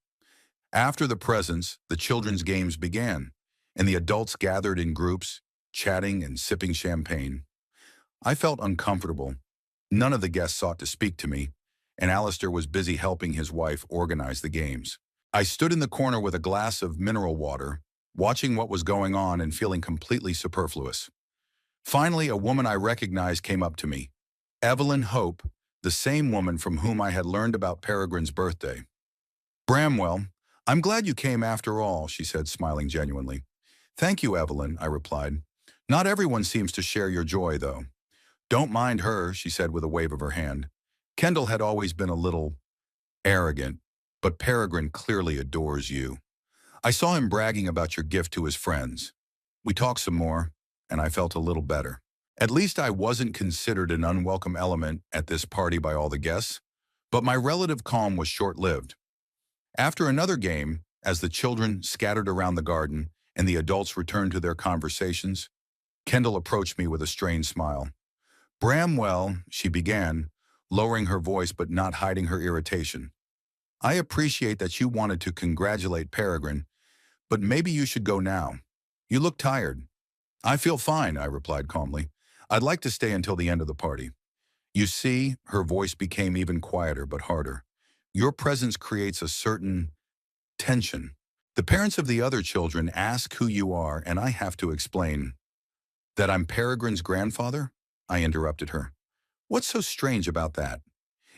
After the presents, the children's games began, and the adults gathered in groups, chatting and sipping champagne. I felt uncomfortable. None of the guests sought to speak to me, and Alistair was busy helping his wife organize the games. I stood in the corner with a glass of mineral water, watching what was going on and feeling completely superfluous. Finally, a woman I recognized came up to me. Evelyn Hope, the same woman from whom I had learned about Peregrine's birthday. "Bramwell, I'm glad you came after all," she said, smiling genuinely. "Thank you, Evelyn," I replied. "Not everyone seems to share your joy, though." "Don't mind her," she said with a wave of her hand. "Kendall had always been a little arrogant, but Peregrine clearly adores you. I saw him bragging about your gift to his friends. We talked some more, and I felt a little better. At least I wasn't considered an unwelcome element at this party by all the guests, but my relative calm was short-lived. After another game, as the children scattered around the garden and the adults returned to their conversations, Kendall approached me with a strained smile. "Bramwell," she began, lowering her voice but not hiding her irritation. "I appreciate that you wanted to congratulate Peregrine, but maybe you should go now. You look tired." "I feel fine," I replied calmly. "I'd like to stay until the end of the party." "You see," her voice became even quieter but harder. "Your presence creates a certain tension. The parents of the other children ask who you are, and I have to explain. That I'm Peregrine's grandfather? I interrupted her. What's so strange about that?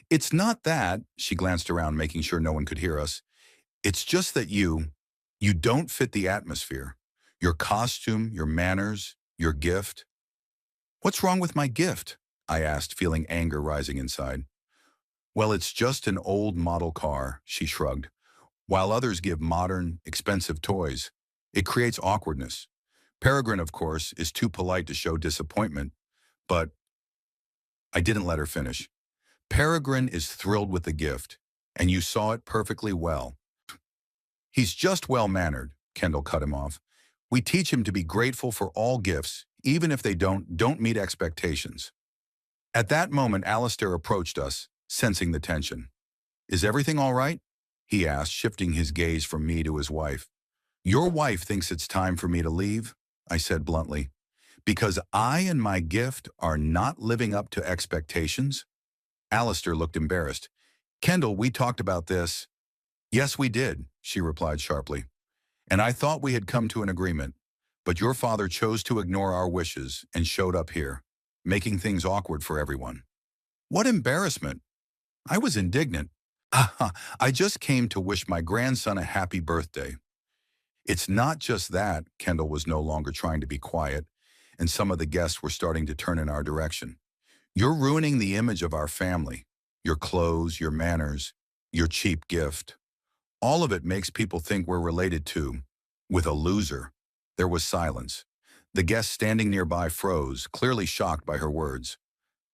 It's not that, she glanced around making sure no one could hear us. It's just that you don't fit the atmosphere. Your costume, your manners, your gift. What's wrong with my gift? I asked, feeling anger rising inside. Well, it's just an old model car, she shrugged. While others give modern, expensive toys, it creates awkwardness. Peregrine, of course, is too polite to show disappointment, but I didn't let her finish. Peregrine is thrilled with the gift, and you saw it perfectly well. He's just well-mannered, Kendall cut him off. We teach him to be grateful for all gifts, even if they don't meet expectations. At that moment, Alistair approached us, sensing the tension. Is everything all right? He asked, shifting his gaze from me to his wife. Your wife thinks it's time for me to leave, I said bluntly, because I and my gift are not living up to expectations? Alistair looked embarrassed. Kendall, we talked about this. Yes, we did, she replied sharply. And I thought we had come to an agreement, but your father chose to ignore our wishes and showed up here, making things awkward for everyone. What embarrassment! I was indignant. I just came to wish my grandson a happy birthday. It's not just that, Kendall was no longer trying to be quiet, and some of the guests were starting to turn in our direction. You're ruining the image of our family. Your clothes, your manners, your cheap gift. All of it makes people think we're related to, with a loser. There was silence. The guest standing nearby froze, clearly shocked by her words.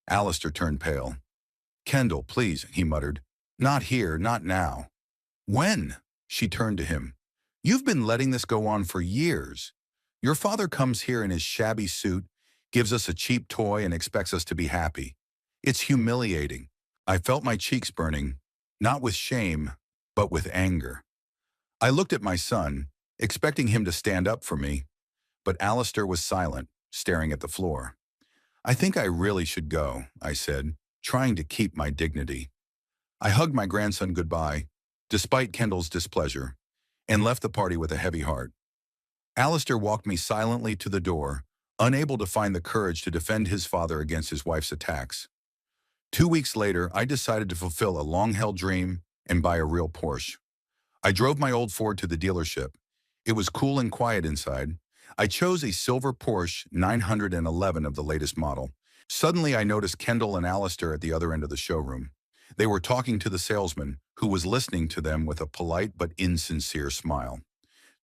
Alistair turned pale. Kendall, please, he muttered. Not here, not now. When? She turned to him. You've been letting this go on for years. Your father comes here in his shabby suit, gives us a cheap toy and expects us to be happy. It's humiliating. I felt my cheeks burning, not with shame, but with anger. I looked at my son, expecting him to stand up for me, but Alistair was silent, staring at the floor. I think I really should go, I said, trying to keep my dignity. I hugged my grandson goodbye, despite Kendall's displeasure, and left the party with a heavy heart. Alistair walked me silently to the door, unable to find the courage to defend his father against his wife's attacks. 2 weeks later, I decided to fulfill a long-held dream and buy a real Porsche. I drove my old Ford to the dealership. It was cool and quiet inside. I chose a silver Porsche 911 of the latest model. Suddenly, I noticed Kendall and Alistair at the other end of the showroom. They were talking to the salesman, who was listening to them with a polite but insincere smile.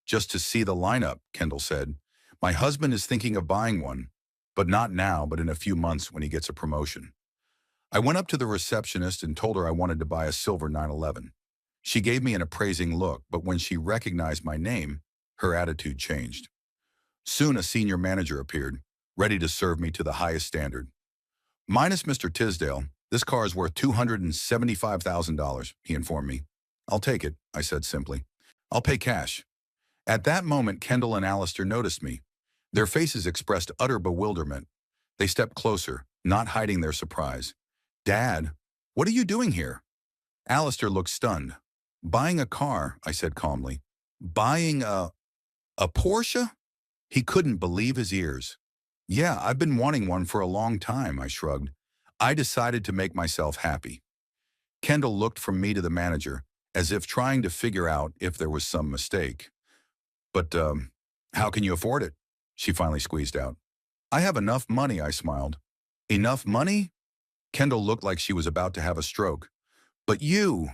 Just to see the lineup, Kendall said. My husband is thinking of buying one, but not now, but in a few months when he gets a promotion. I went up to the receptionist and told her I wanted to buy a silver 911. She gave me an appraising look, but when she recognized my name, her attitude changed. Soon a senior manager appeared, ready to serve me to the highest standard. Minus Mr. Tisdale, this car is worth $275,000, he informed me. I'll take it, I said simply. I'll pay cash. At that moment, Kendall and Alistair noticed me. Their faces expressed utter bewilderment. They stepped closer, not hiding their surprise. Dad, what are you doing here? Alistair looked stunned. Buying a car, I said calmly. Buying a Porsche? He couldn't believe his ears. Yeah, I've been wanting one for a long time, I shrugged. I decided to make myself happy. Kendall looked from me to the manager, as if trying to figure out if there was some mistake. But, how can you afford it? She finally squeezed out. I have enough money, I smiled. Enough money? Kendall looked like she was about to have a stroke. But you've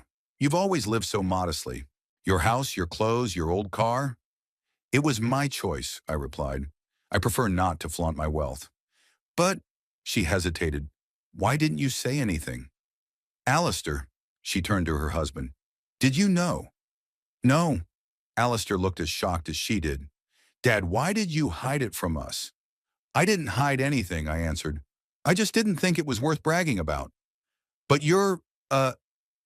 always lived so modestly. Your house, your clothes, your old car. It was my choice, I replied. I prefer not to flaunt my wealth. But, she hesitated, why didn't you say anything? Alistair, she turned to her husband. Did you know? No. Alistair looked as shocked as she did. Dad, why did you hide it from us? I didn't hide anything, I answered. I just didn't think it was worth bragging about. But you're a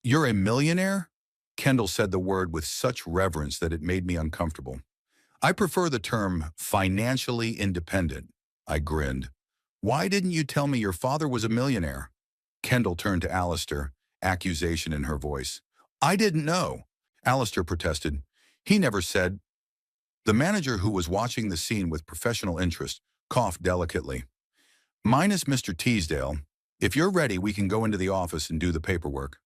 millionaire? Kendall said the word with such reverence that it made me uncomfortable. I prefer the term financially independent, I grinned. Why didn't you tell me your father was a millionaire? Kendall turned to Alistair, accusation in her voice. I didn't know. Alistair protested. He never said. The manager, who was watching the scene with professional interest, coughed delicately. Minus Mr. Teasdale. If you're ready, we can go into the office and do the paperwork.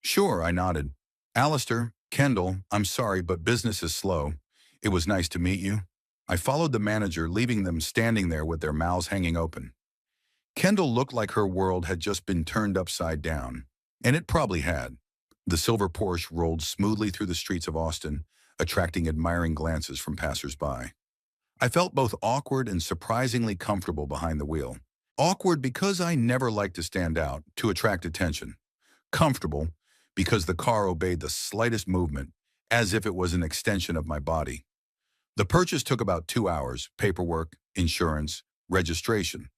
Sure, I nodded. Alistair, Kendall, I'm sorry, but business is slow. It was nice to meet you. I followed the manager, leaving them standing there with their mouths hanging open. Kendall looked like her world had just been turned upside down, and it probably had. The silver Porsche rolled smoothly through the streets of Austin, attracting admiring glances from passers-by. I felt both awkward and surprisingly comfortable behind the wheel. Awkward because I never liked to stand out, to attract attention. Comfortable because the car obeyed the slightest movement, as if it was an extension of my body. The purchase took about 2 hours: paperwork, insurance, registration.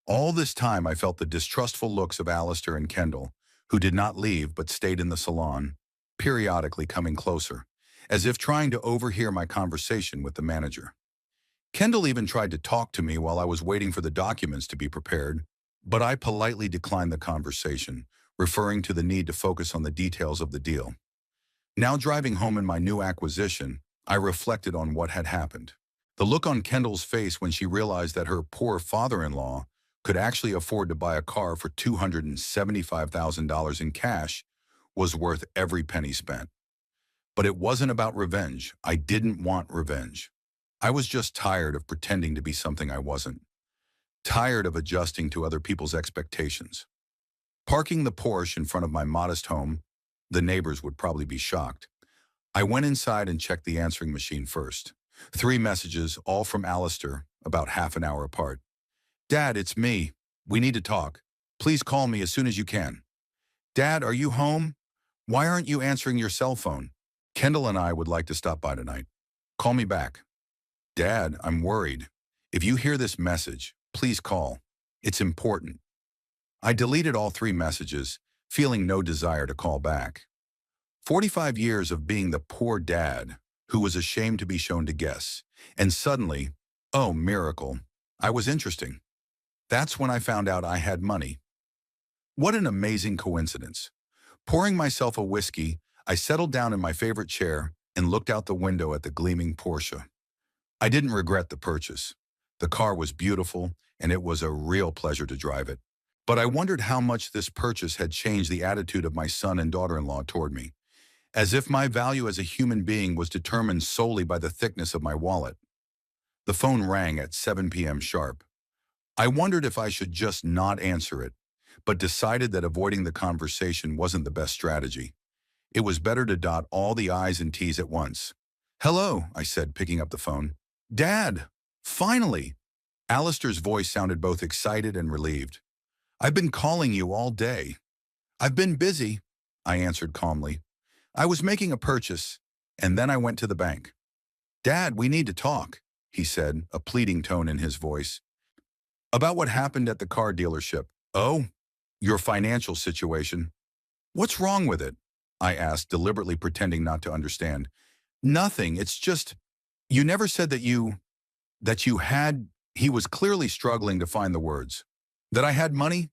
All this time I felt the distrustful looks of Alistair and Kendall, who did not leave but stayed in the salon, periodically coming closer, as if trying to overhear my conversation with the manager. Kendall even tried to talk to me while I was waiting for the documents to be prepared, but I politely declined the conversation, referring to the need to focus on the details of the deal. Now driving home in my new acquisition, I reflected on what had happened. The look on Kendall's face when she realized that her poor father-in-law could actually afford to buy a car for $275,000 in cash was worth every penny spent. But it wasn't about revenge. I didn't want revenge. I was just tired of pretending to be something I wasn't. Tired of adjusting to other people's expectations. Parking the Porsche in front of my modest home, the neighbors would probably be shocked. I went inside and checked the answering machine first. 3 messages, all from Alistair, about half an hour apart. Dad, it's me. We need to talk. Please call me as soon as you can. Dad, are you home? Why aren't you answering your cell phone? Kendall and I would like to stop by tonight. Call me back. Dad, I'm worried. If you hear this message, please call. It's important. I deleted all 3 messages, feeling no desire to call back. 45 years of being the poor dad who was ashamed to be shown to guess. And suddenly, oh miracle, I was interesting. That's when I found out I had money. What an amazing coincidence. Pouring myself a whiskey, I settled down in my favorite chair and looked out the window at the gleaming Porsche. I didn't regret the purchase. The car was beautiful, and it was a real pleasure to drive it. But I wondered how much this purchase had changed the attitude of my son and daughter-in-law toward me, as if my value as a human being was determined solely by the thickness of my wallet. The phone rang at 7 p.m. sharp. I wondered if I should just not answer it, but decided that avoiding the conversation wasn't the best strategy. It was better to dot all the I's and T's at once. Hello, I said, picking up the phone. Dad, finally! Alistair's voice sounded both excited and relieved. I've been calling you all day. I've been busy, I answered calmly. I was making a purchase, and then I went to the bank. Dad, we need to talk, he said, a pleading tone in his voice. About what happened at the car dealership. Oh, your financial situation. What's wrong with it? I asked, deliberately pretending not to understand. Nothing, it's just, you never said that you had, he was clearly struggling to find the words. That I had money?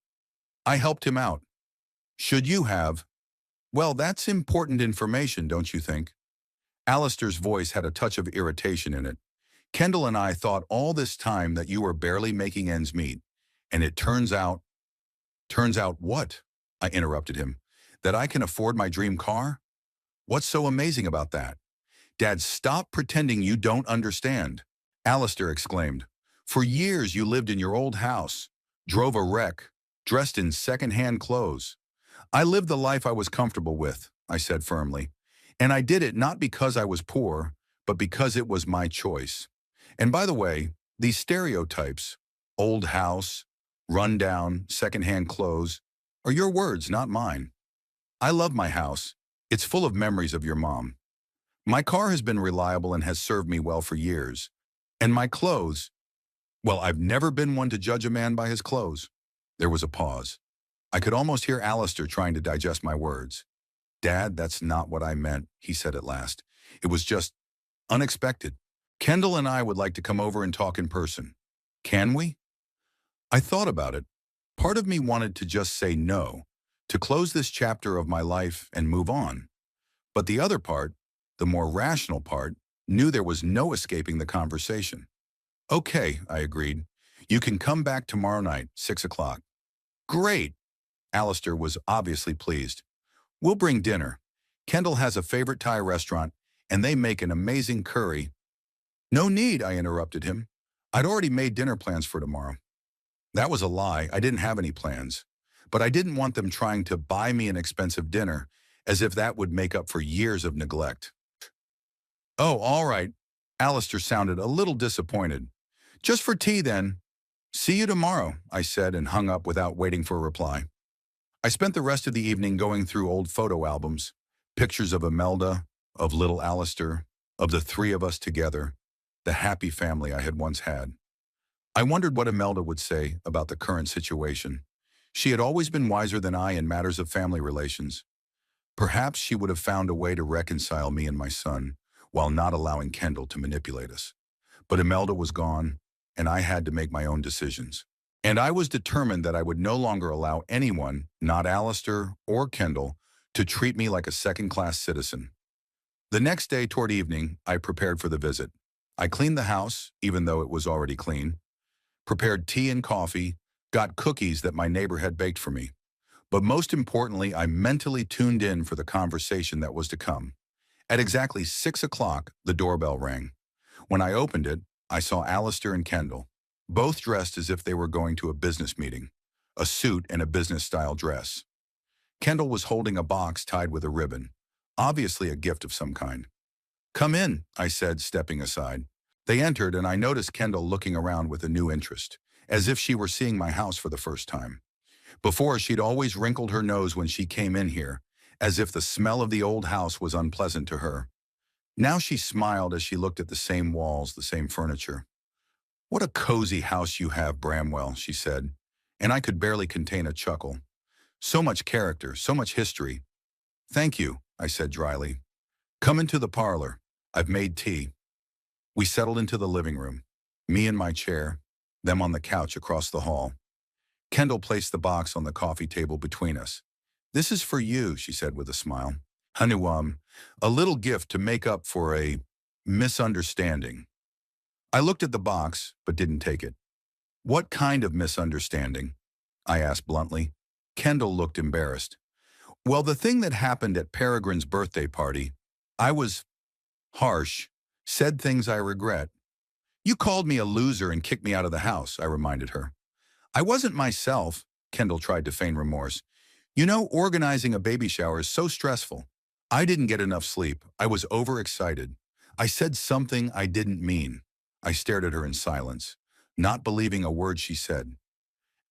I helped him out. Should you have? Well, that's important information, don't you think? Alistair's voice had a touch of irritation in it. Kendall and I thought all this time that you were barely making ends meet, and it turns out what? I interrupted him. That I can afford my dream car? What's so amazing about that? Dad, stop pretending you don't understand, Alistair exclaimed. For years you lived in your old house, drove a wreck, dressed in second-hand clothes. I lived the life I was comfortable with, I said firmly. And I did it not because I was poor, but because it was my choice. And by the way, these stereotypes, old house, rundown, second-hand clothes, are your words, not mine. I love my house. It's full of memories of your mom. My car has been reliable and has served me well for years. And my clothes, well, I've never been one to judge a man by his clothes. There was a pause. I could almost hear Alistair trying to digest my words. Dad, that's not what I meant, he said at last. It was just unexpected. Kendall and I would like to come over and talk in person. Can we? I thought about it. Part of me wanted to just say no, to close this chapter of my life and move on. But the other part, the more rational part, knew there was no escaping the conversation. Okay, I agreed. You can come back tomorrow night, 6 o'clock. Great! Alistair was obviously pleased. We'll bring dinner. Kendall has a favorite Thai restaurant, and they make an amazing curry. No need, I interrupted him. I'd already made dinner plans for tomorrow. That was a lie. I didn't have any plans. But I didn't want them trying to buy me an expensive dinner, as if that would make up for years of neglect. Oh, all right. Alistair sounded a little disappointed. Just for tea, then. See you tomorrow, I said and hung up without waiting for a reply. I spent the rest of the evening going through old photo albums, pictures of Imelda, of little Alistair, of the three of us together, the happy family I had once had. I wondered what Imelda would say about the current situation. She had always been wiser than I in matters of family relations. Perhaps she would have found a way to reconcile me and my son, while not allowing Kendall to manipulate us. But Imelda was gone, and I had to make my own decisions. And I was determined that I would no longer allow anyone, not Alistair or Kendall, to treat me like a second-class citizen. The next day toward evening, I prepared for the visit. I cleaned the house, even though it was already clean, prepared tea and coffee, got cookies that my neighbor had baked for me. But most importantly, I mentally tuned in for the conversation that was to come. At exactly 6 o'clock, the doorbell rang. When I opened it, I saw Alistair and Kendall, both dressed as if they were going to a business meeting, a suit and a business-style dress. Kendall was holding a box tied with a ribbon, obviously a gift of some kind. Come in, I said, stepping aside. They entered, and I noticed Kendall looking around with a new interest, as if she were seeing my house for the first time. Before, she'd always wrinkled her nose when she came in here, as if the smell of the old house was unpleasant to her. Now she smiled as she looked at the same walls, the same furniture. What a cozy house you have, Bramwell, she said, and I could barely contain a chuckle. So much character, so much history. Thank you, I said dryly. Come into the parlor. I've made tea. We settled into the living room, me in my chair, them on the couch across the hall. Kendall placed the box on the coffee table between us. This is for you, she said with a smile. Honey, a little gift to make up for a misunderstanding. I looked at the box, but didn't take it. What kind of misunderstanding? I asked bluntly. Kendall looked embarrassed. Well, the thing that happened at Peregrine's birthday party, I was harsh, said things I regret. You called me a loser and kicked me out of the house, I reminded her. I wasn't myself, Kendall tried to feign remorse. You know, organizing a baby shower is so stressful. I didn't get enough sleep. I was overexcited. I said something I didn't mean. I stared at her in silence, not believing a word she said.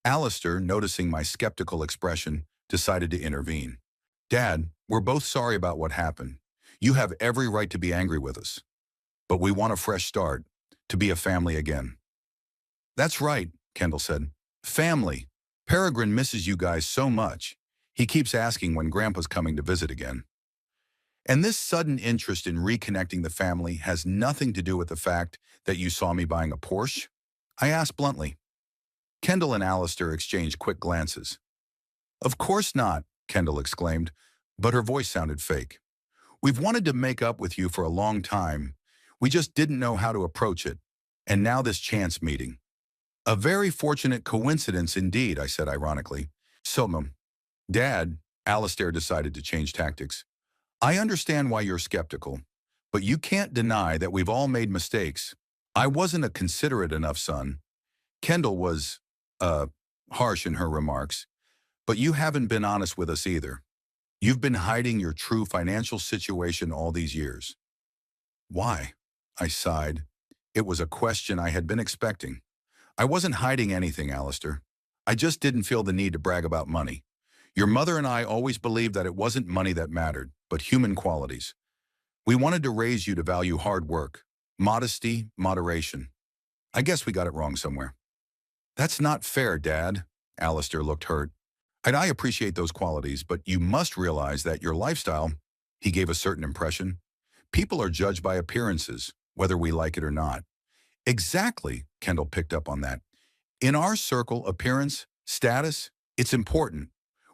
Alistair, noticing my skeptical expression, decided to intervene. Dad, we're both sorry about what happened. You have every right to be angry with us. But we want a fresh start, to be a family again. That's right, Kendall said. Family. Peregrine misses you guys so much. He keeps asking when Grandpa's coming to visit again. And this sudden interest in reconnecting the family has nothing to do with the fact that you saw me buying a Porsche? I asked bluntly. Kendall and Alistair exchanged quick glances. Of course not, Kendall exclaimed, but her voice sounded fake. We've wanted to make up with you for a long time. We just didn't know how to approach it. And now this chance meeting. A very fortunate coincidence indeed, I said ironically. So, Dad, Alistair decided to change tactics. I understand why you're skeptical, but you can't deny that we've all made mistakes. I wasn't a considerate enough son. Kendall was, harsh in her remarks, but you haven't been honest with us either. You've been hiding your true financial situation all these years. Why? I sighed. It was a question I had been expecting. I wasn't hiding anything, Alistair. I just didn't feel the need to brag about money. Your mother and I always believed that it wasn't money that mattered, but human qualities. We wanted to raise you to value hard work, modesty, moderation. I guess we got it wrong somewhere. That's not fair, Dad. Alistair looked hurt. And I appreciate those qualities, but you must realize that your lifestyle, he gave a certain impression. People are judged by appearances, whether we like it or not. Exactly, Kendall picked up on that. In our circle, appearance, status, it's important.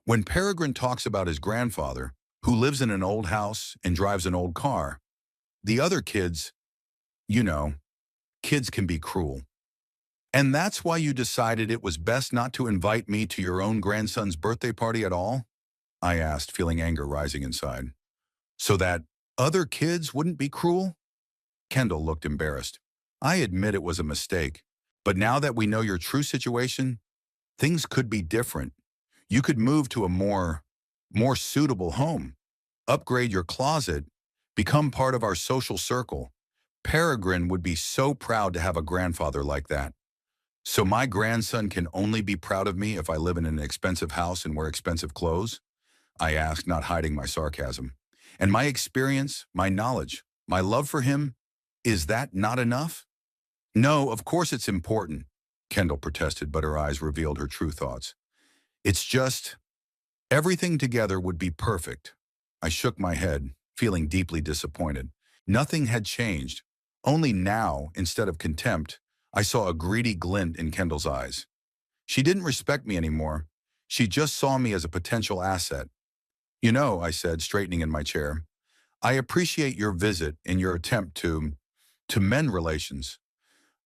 When Peregrine talks about his grandfather, who lives in an old house and drives an old car, the other kids, you know, kids can be cruel. And that's why you decided it was best not to invite me to your own grandson's birthday party at all? I asked, feeling anger rising inside. So that other kids wouldn't be cruel? Kendall looked embarrassed. I admit it was a mistake, but now that we know your true situation, things could be different. You could move to a more suitable home, upgrade your closet, become part of our social circle. Peregrine would be so proud to have a grandfather like that. So my grandson can only be proud of me if I live in an expensive house and wear expensive clothes? I asked, not hiding my sarcasm. And my experience, my knowledge, my love for him, is that not enough? No, of course it's important, Kendall protested, but her eyes revealed her true thoughts. It's just, everything together would be perfect. I shook my head, feeling deeply disappointed. Nothing had changed. Only now, instead of contempt, I saw a greedy glint in Kendall's eyes. She didn't respect me anymore. She just saw me as a potential asset. You know, I said, straightening in my chair, I appreciate your visit and your attempt to mend relations,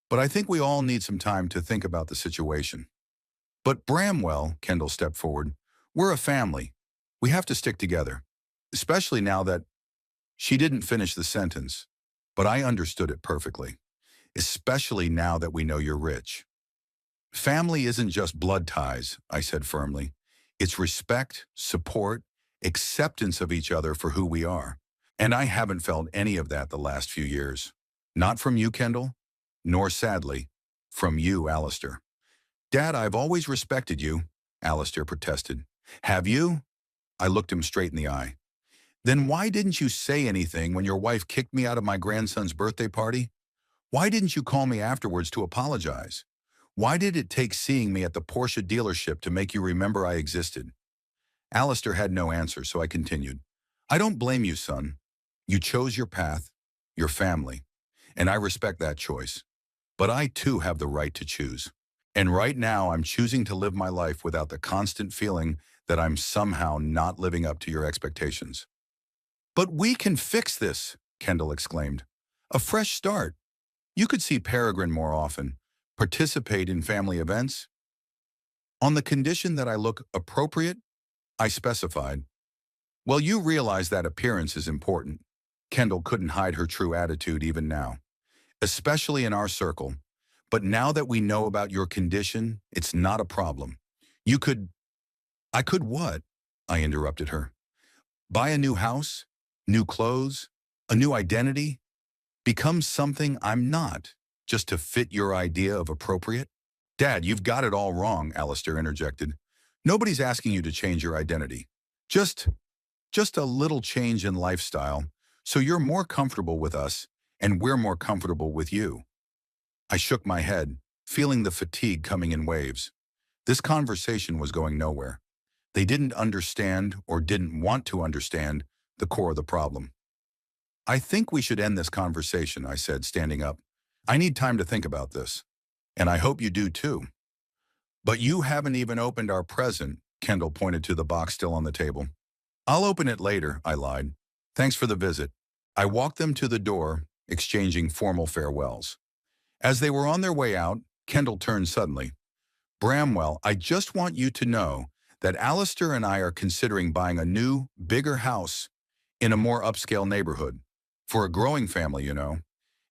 but I think we all need some time to think about the situation. But Bramwell, Kendall stepped forward, we're a family. We have to stick together, especially now that she didn't finish the sentence, but I understood it perfectly, especially now that we know you're rich. Family isn't just blood ties, I said firmly. It's respect, support, acceptance of each other for who we are. And I haven't felt any of that the last few years. Not from you, Kendall, nor sadly, from you, Alistair. Dad, I've always respected you, Alistair protested. Have you? I looked him straight in the eye. Then why didn't you say anything when your wife kicked me out of my grandson's birthday party? Why didn't you call me afterwards to apologize? Why did it take seeing me at the Porsche dealership to make you remember I existed? Alistair had no answer, so I continued. I don't blame you, son. You chose your path, your family, and I respect that choice. But I too have the right to choose. And right now I'm choosing to live my life without the constant feeling that I'm somehow not living up to your expectations. But we can fix this, Kendall exclaimed. A fresh start. You could see Peregrine more often, participate in family events. On the condition that I look appropriate, I specified. Well, you realize that appearance is important. Kendall couldn't hide her true attitude even now, especially in our circle. But now that we know about your condition, it's not a problem. You could... I could what? I interrupted her. Buy a new house, new clothes, a new identity, become something I'm not, just to fit your idea of appropriate? Dad, you've got it all wrong, Alistair interjected. Nobody's asking you to change your identity. Just a little change in lifestyle, so you're more comfortable with us, and we're more comfortable with you. I shook my head, feeling the fatigue coming in waves. This conversation was going nowhere. They didn't understand or didn't want to understand the core of the problem. I think we should end this conversation, I said, standing up. I need time to think about this. And I hope you do too. But you haven't even opened our present, Kendall pointed to the box still on the table. I'll open it later, I lied. Thanks for the visit. I walked them to the door, exchanging formal farewells. As they were on their way out, Kendall turned suddenly. Bramwell, I just want you to know that Alistair and I are considering buying a new, bigger house in a more upscale neighborhood. For a growing family, you know.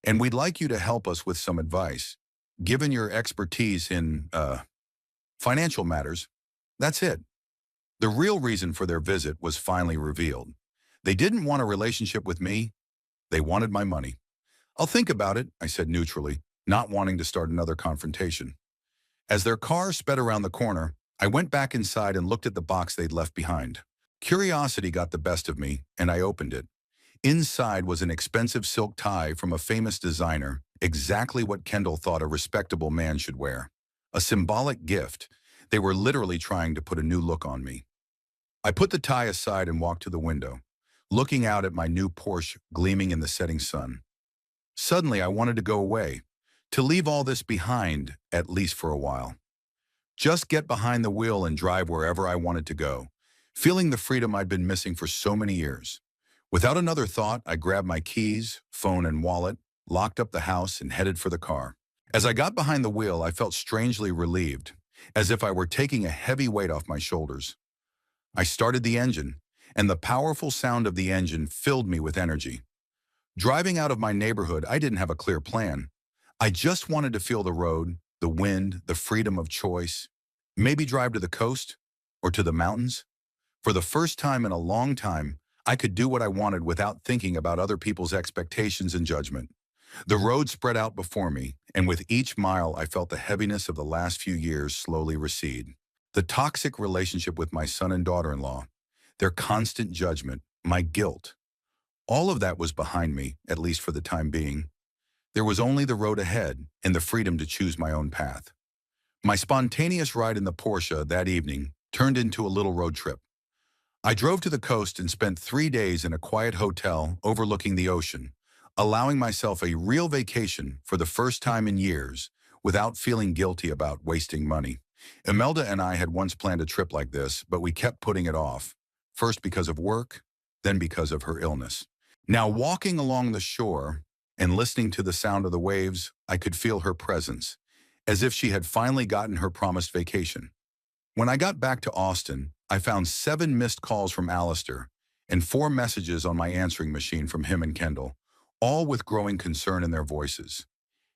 And we'd like you to help us with some advice. Given your expertise in, financial matters, that's it. The real reason for their visit was finally revealed. They didn't want a relationship with me. They wanted my money. I'll think about it, I said neutrally, not wanting to start another confrontation. As their car sped around the corner, I went back inside and looked at the box they'd left behind. Curiosity got the best of me, and I opened it. Inside was an expensive silk tie from a famous designer, exactly what Kendall thought a respectable man should wear. A symbolic gift. They were literally trying to put a new look on me. I put the tie aside and walked to the window, looking out at my new Porsche gleaming in the setting sun. Suddenly, I wanted to go away, to leave all this behind, at least for a while. Just get behind the wheel and drive wherever I wanted to go, feeling the freedom I'd been missing for so many years. Without another thought, I grabbed my keys, phone, and wallet, locked up the house, and headed for the car. As I got behind the wheel, I felt strangely relieved, as if I were taking a heavy weight off my shoulders. I started the engine, and the powerful sound of the engine filled me with energy. Driving out of my neighborhood, I didn't have a clear plan. I just wanted to feel the road, the wind, the freedom of choice. Maybe drive to the coast or to the mountains. For the first time in a long time, I could do what I wanted without thinking about other people's expectations and judgment. The road spread out before me, and with each mile I felt the heaviness of the last few years slowly recede. The toxic relationship with my son and daughter-in-law, their constant judgment, my guilt, all of that was behind me, at least for the time being. There was only the road ahead and the freedom to choose my own path. My spontaneous ride in the Porsche that evening turned into a little road trip. I drove to the coast and spent 3 days in a quiet hotel overlooking the ocean, allowing myself a real vacation for the first time in years without feeling guilty about wasting money. Imelda and I had once planned a trip like this, but we kept putting it off, first because of work, then because of her illness. Now, walking along the shore and listening to the sound of the waves, I could feel her presence, as if she had finally gotten her promised vacation. When I got back to Austin, I found 7 missed calls from Alistair and 4 messages on my answering machine from him and Kendall, all with growing concern in their voices.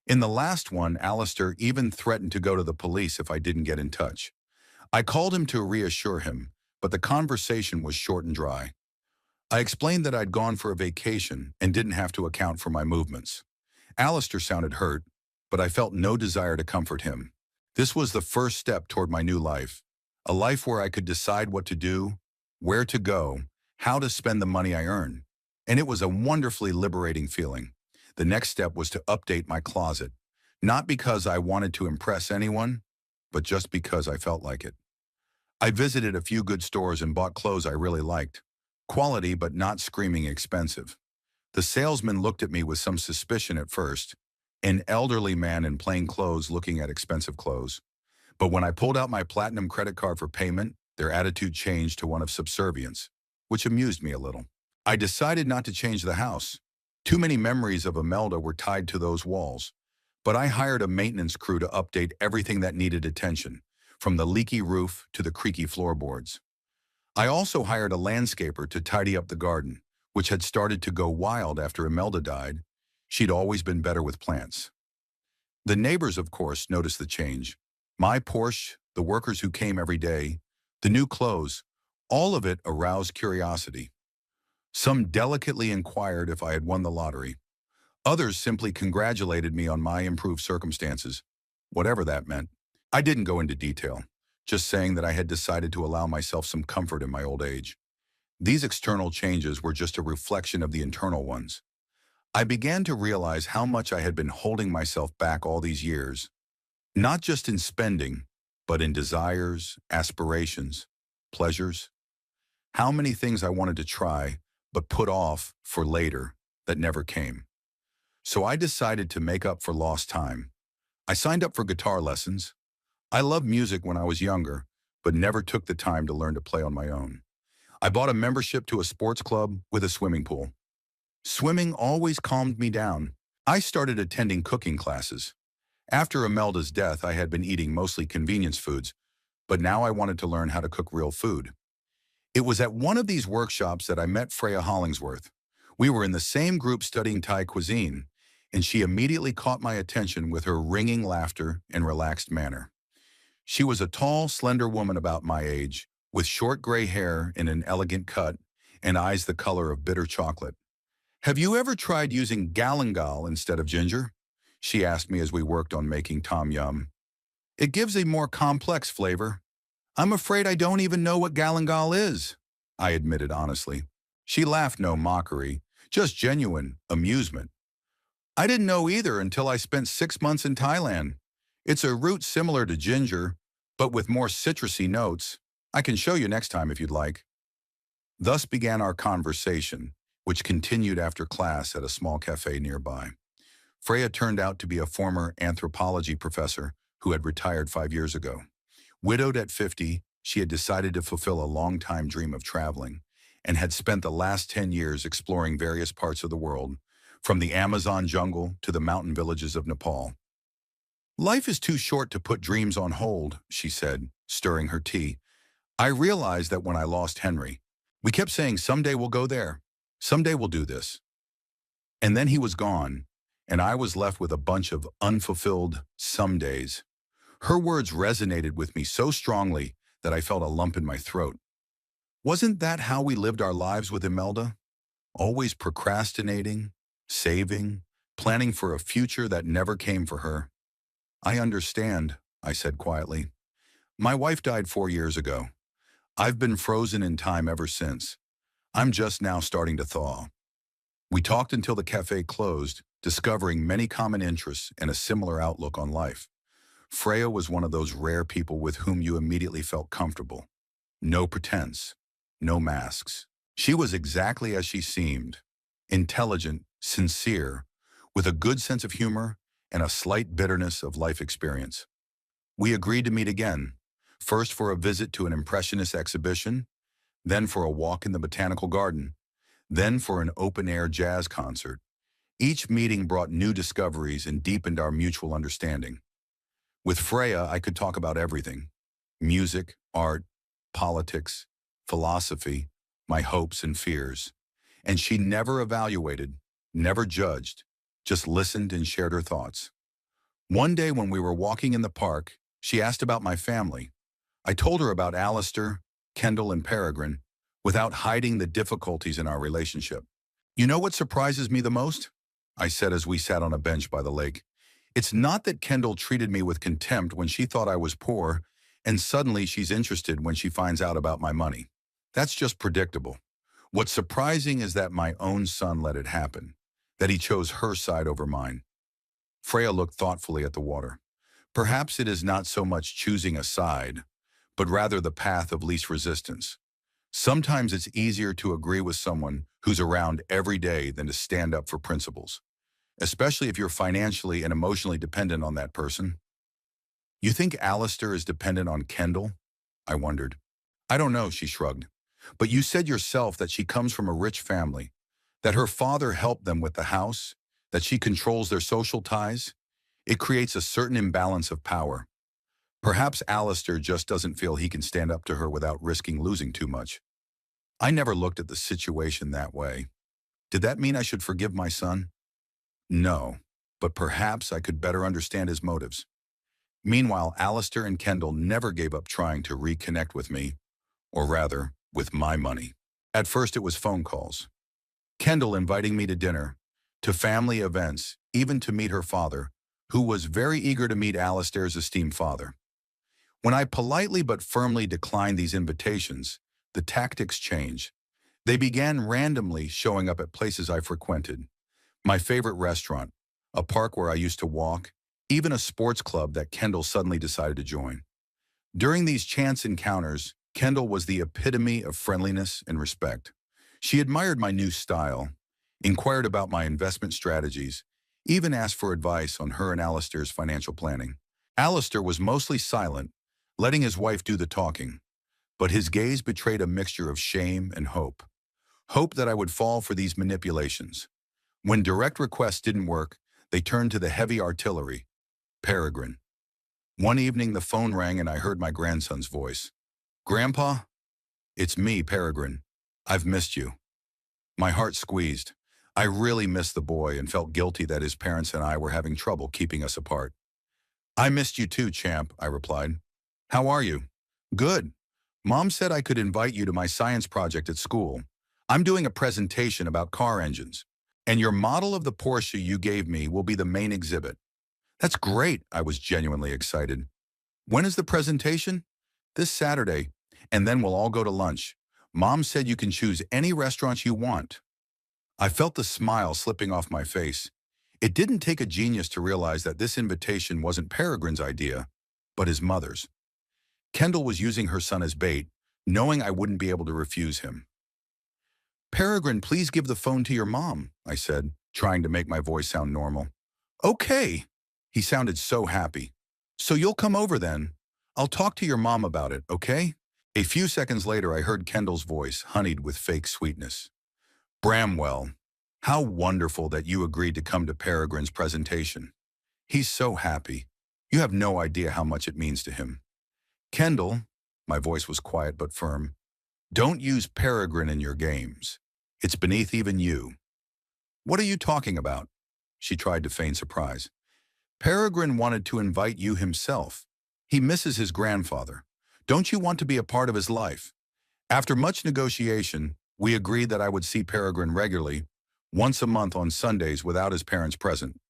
In the last one, Alistair even threatened to go to the police if I didn't get in touch. I called him to reassure him, but the conversation was short and dry. I explained that I'd gone for a vacation and didn't have to account for my movements. Alistair sounded hurt, but I felt no desire to comfort him. This was the first step toward my new life, a life where I could decide what to do, where to go, how to spend the money I earn. And it was a wonderfully liberating feeling. The next step was to update my closet, not because I wanted to impress anyone, but just because I felt like it. I visited a few good stores and bought clothes I really liked. Quality, but not screaming expensive. The salesman looked at me with some suspicion at first, an elderly man in plain clothes looking at expensive clothes. But when I pulled out my platinum credit card for payment, their attitude changed to one of subservience, which amused me a little. I decided not to change the house. Too many memories of Imelda were tied to those walls. But I hired a maintenance crew to update everything that needed attention, from the leaky roof to the creaky floorboards. I also hired a landscaper to tidy up the garden, which had started to go wild after Imelda died. She'd always been better with plants. The neighbors, of course, noticed the change. My Porsche, the workers who came every day, the new clothes, all of it aroused curiosity. Some delicately inquired if I had won the lottery. Others simply congratulated me on my improved circumstances, whatever that meant. I didn't go into detail, just saying that I had decided to allow myself some comfort in my old age. These external changes were just a reflection of the internal ones. I began to realize how much I had been holding myself back all these years, not just in spending, but in desires, aspirations, pleasures. How many things I wanted to try, but put off for later that never came. So I decided to make up for lost time. I signed up for guitar lessons. I loved music when I was younger, but never took the time to learn to play on my own. I bought a membership to a sports club with a swimming pool. Swimming always calmed me down. I started attending cooking classes. After Imelda's death, I had been eating mostly convenience foods, but now I wanted to learn how to cook real food. It was at one of these workshops that I met Freya Hollingsworth. We were in the same group studying Thai cuisine, and she immediately caught my attention with her ringing laughter and relaxed manner. She was a tall, slender woman about my age, with short gray hair in an elegant cut and eyes the color of bitter chocolate. "Have you ever tried using galangal instead of ginger?" she asked me as we worked on making tom yum. "It gives a more complex flavor." "I'm afraid I don't even know what galangal is," I admitted honestly. She laughed, no mockery, just genuine amusement. "I didn't know either until I spent 6 months in Thailand. It's a root similar to ginger, but with more citrusy notes. I can show you next time if you'd like." Thus began our conversation, which continued after class at a small cafe nearby. Freya turned out to be a former anthropology professor who had retired 5 years ago. Widowed at 50, she had decided to fulfill a long-time dream of traveling, and had spent the last 10 years exploring various parts of the world, from the Amazon jungle to the mountain villages of Nepal. "Life is too short to put dreams on hold," she said, stirring her tea. "I realized that when I lost Henry. We kept saying, someday we'll go there. Someday we'll do this. And then he was gone, and I was left with a bunch of unfulfilled somedays." Her words resonated with me so strongly that I felt a lump in my throat. Wasn't that how we lived our lives with Imelda? Always procrastinating, saving, planning for a future that never came for her. "I understand," I said quietly. "My wife died 4 years ago. I've been frozen in time ever since. I'm just now starting to thaw." We talked until the cafe closed, discovering many common interests and a similar outlook on life. Freya was one of those rare people with whom you immediately felt comfortable. No pretense, no masks. She was exactly as she seemed, intelligent, sincere, with a good sense of humor and a slight bitterness of life experience. We agreed to meet again, first for a visit to an impressionist exhibition, then for a walk in the botanical garden, then for an open-air jazz concert. Each meeting brought new discoveries and deepened our mutual understanding. With Freya, I could talk about everything: music, art, politics, philosophy, my hopes and fears. And she never evaluated, never judged, just listened and shared her thoughts. One day when we were walking in the park, she asked about my family. I told her about Alistair, Kendall, and Peregrine, without hiding the difficulties in our relationship. "You know what surprises me the most?" I said as we sat on a bench by the lake. "It's not that Kendall treated me with contempt when she thought I was poor, and suddenly she's interested when she finds out about my money. That's just predictable. What's surprising is that my own son let it happen, that he chose her side over mine." Freya looked thoughtfully at the water. "Perhaps it is not so much choosing a side, but rather the path of least resistance. Sometimes it's easier to agree with someone who's around every day than to stand up for principles, especially if you're financially and emotionally dependent on that person." "You think Alistair is dependent on Kendall?" I wondered. "I don't know," she shrugged. "But you said yourself that she comes from a rich family, that her father helped them with the house, that she controls their social ties. It creates a certain imbalance of power. Perhaps Alistair just doesn't feel he can stand up to her without risking losing too much." I never looked at the situation that way. Did that mean I should forgive my son? No, but perhaps I could better understand his motives. Meanwhile, Alistair and Kendall never gave up trying to reconnect with me, or rather, with my money. At first it was phone calls. Kendall inviting me to dinner, to family events, even to meet her father, who was very eager to meet Alistair's esteemed father. When I politely but firmly declined these invitations, the tactics changed. They began randomly showing up at places I frequented: my favorite restaurant, a park where I used to walk, even a sports club that Kendall suddenly decided to join. During these chance encounters, Kendall was the epitome of friendliness and respect. She admired my new style, inquired about my investment strategies, even asked for advice on her and Alistair's financial planning. Alistair was mostly silent, letting his wife do the talking, but his gaze betrayed a mixture of shame and hope. Hope that I would fall for these manipulations. When direct requests didn't work, they turned to the heavy artillery: Peregrine. One evening the phone rang and I heard my grandson's voice. "Grandpa? It's me, Peregrine. I've missed you." My heart squeezed. I really missed the boy and felt guilty that his parents and I were having trouble keeping us apart. "I missed you too, champ," I replied. "How are you?" "Good. Mom said I could invite you to my science project at school. I'm doing a presentation about car engines, and your model of the Porsche you gave me will be the main exhibit." "That's great," I was genuinely excited. "When is the presentation?" "This Saturday, and then we'll all go to lunch. Mom said you can choose any restaurant you want." I felt the smile slipping off my face. It didn't take a genius to realize that this invitation wasn't Peregrine's idea, but his mother's. Kendall was using her son as bait, knowing I wouldn't be able to refuse him. "Peregrine, please give the phone to your mom," I said, trying to make my voice sound normal. "Okay." He sounded so happy. "So you'll come over then. I'll talk to your mom about it, okay?" A few seconds later, I heard Kendall's voice, honeyed with fake sweetness. Bramwell, how wonderful that you agreed to come to Peregrine's presentation. He's so happy. You have no idea how much it means to him. Kendall, my voice was quiet but firm, don't use Peregrine in your games. It's beneath even you. What are you talking about? She tried to feign surprise. Peregrine wanted to invite you himself. He misses his grandfather. Don't you want to be a part of his life? After much negotiation, we agreed that I would see Peregrine regularly, once a month on Sundays without his parents present.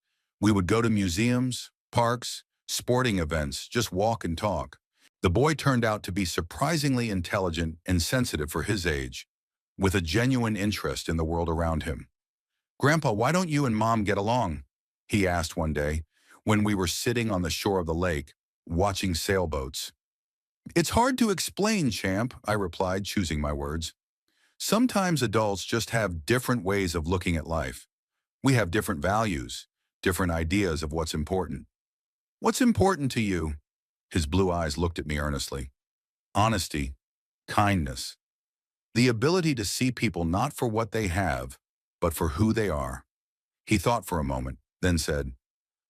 We would go to museums, parks, sporting events, just walk and talk. The boy turned out to be surprisingly intelligent and sensitive for his age, with a genuine interest in the world around him. Grandpa, why don't you and Mom get along? He asked one day, when we were sitting on the shore of the lake, watching sailboats. It's hard to explain, champ, I replied, choosing my words. Sometimes adults just have different ways of looking at life. We have different values, different ideas of what's important. What's important to you? His blue eyes looked at me earnestly. Honesty, kindness, the ability to see people not for what they have, but for who they are. He thought for a moment, then said,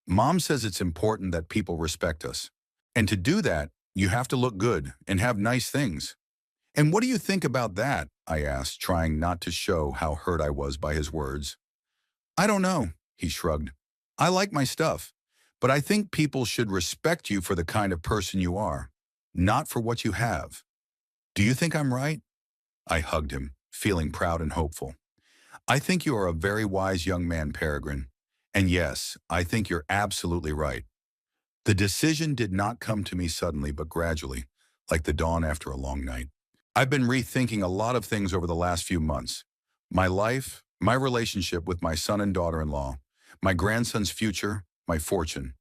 Mom says it's important that people respect us. And to do that, you have to look good and have nice things. And what do you think about that? I asked, trying not to show how hurt I was by his words. I don't know, he shrugged. I like my stuff, but I think people should respect you for the kind of person you are, not for what you have. Do you think I'm right? I hugged him, feeling proud and hopeful. I think you are a very wise young man, Peregrine. And yes, I think you're absolutely right. The decision did not come to me suddenly, but gradually, like the dawn after a long night. I've been rethinking a lot of things over the last few months. My life, my relationship with my son and daughter-in-law, my grandson's future, my fortune.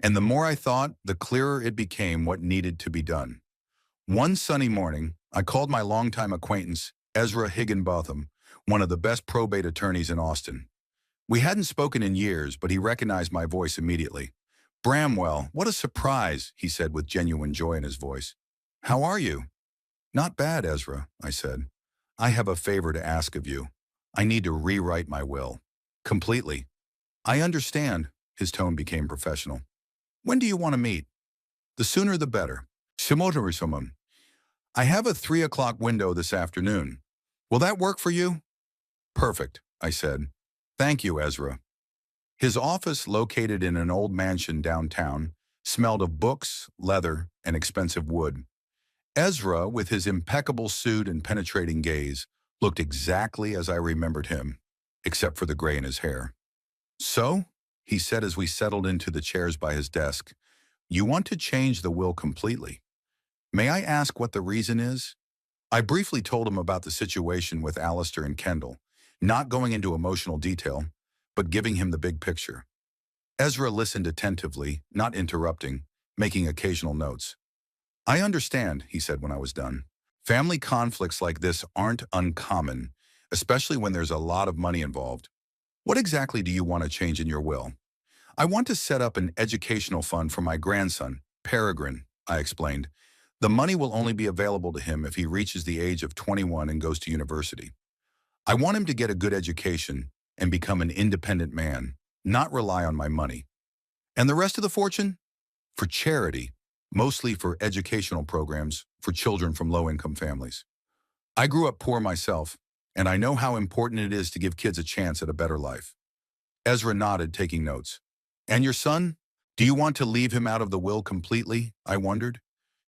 And the more I thought, the clearer it became what needed to be done. One sunny morning, I called my longtime acquaintance, Ezra Higginbotham, one of the best probate attorneys in Austin. We hadn't spoken in years, but he recognized my voice immediately. Bramwell, what a surprise, he said with genuine joy in his voice. How are you? Not bad, Ezra, I said. I have a favor to ask of you. I need to rewrite my will. Completely. I understand. His tone became professional. When do you want to meet? The sooner the better. Shimotorisumum. I have a 3 o'clock window this afternoon. Will that work for you? Perfect, I said. Thank you, Ezra. His office, located in an old mansion downtown, smelled of books, leather, and expensive wood. Ezra, with his impeccable suit and penetrating gaze, looked exactly as I remembered him, except for the gray in his hair. So, he said as we settled into the chairs by his desk, you want to change the will completely. May I ask what the reason is? I briefly told him about the situation with Alistair and Kendall, not going into emotional detail, but giving him the big picture. Ezra listened attentively, not interrupting, making occasional notes. I understand, he said when I was done. Family conflicts like this aren't uncommon, especially when there's a lot of money involved. What exactly do you want to change in your will? I want to set up an educational fund for my grandson, Peregrine, I explained. The money will only be available to him if he reaches the age of 21 and goes to university. I want him to get a good education and become an independent man, not rely on my money. And the rest of the fortune? For charity, mostly for educational programs for children from low-income families. I grew up poor myself, and I know how important it is to give kids a chance at a better life. Ezra nodded, taking notes. And your son? Do you want to leave him out of the will completely? I wondered.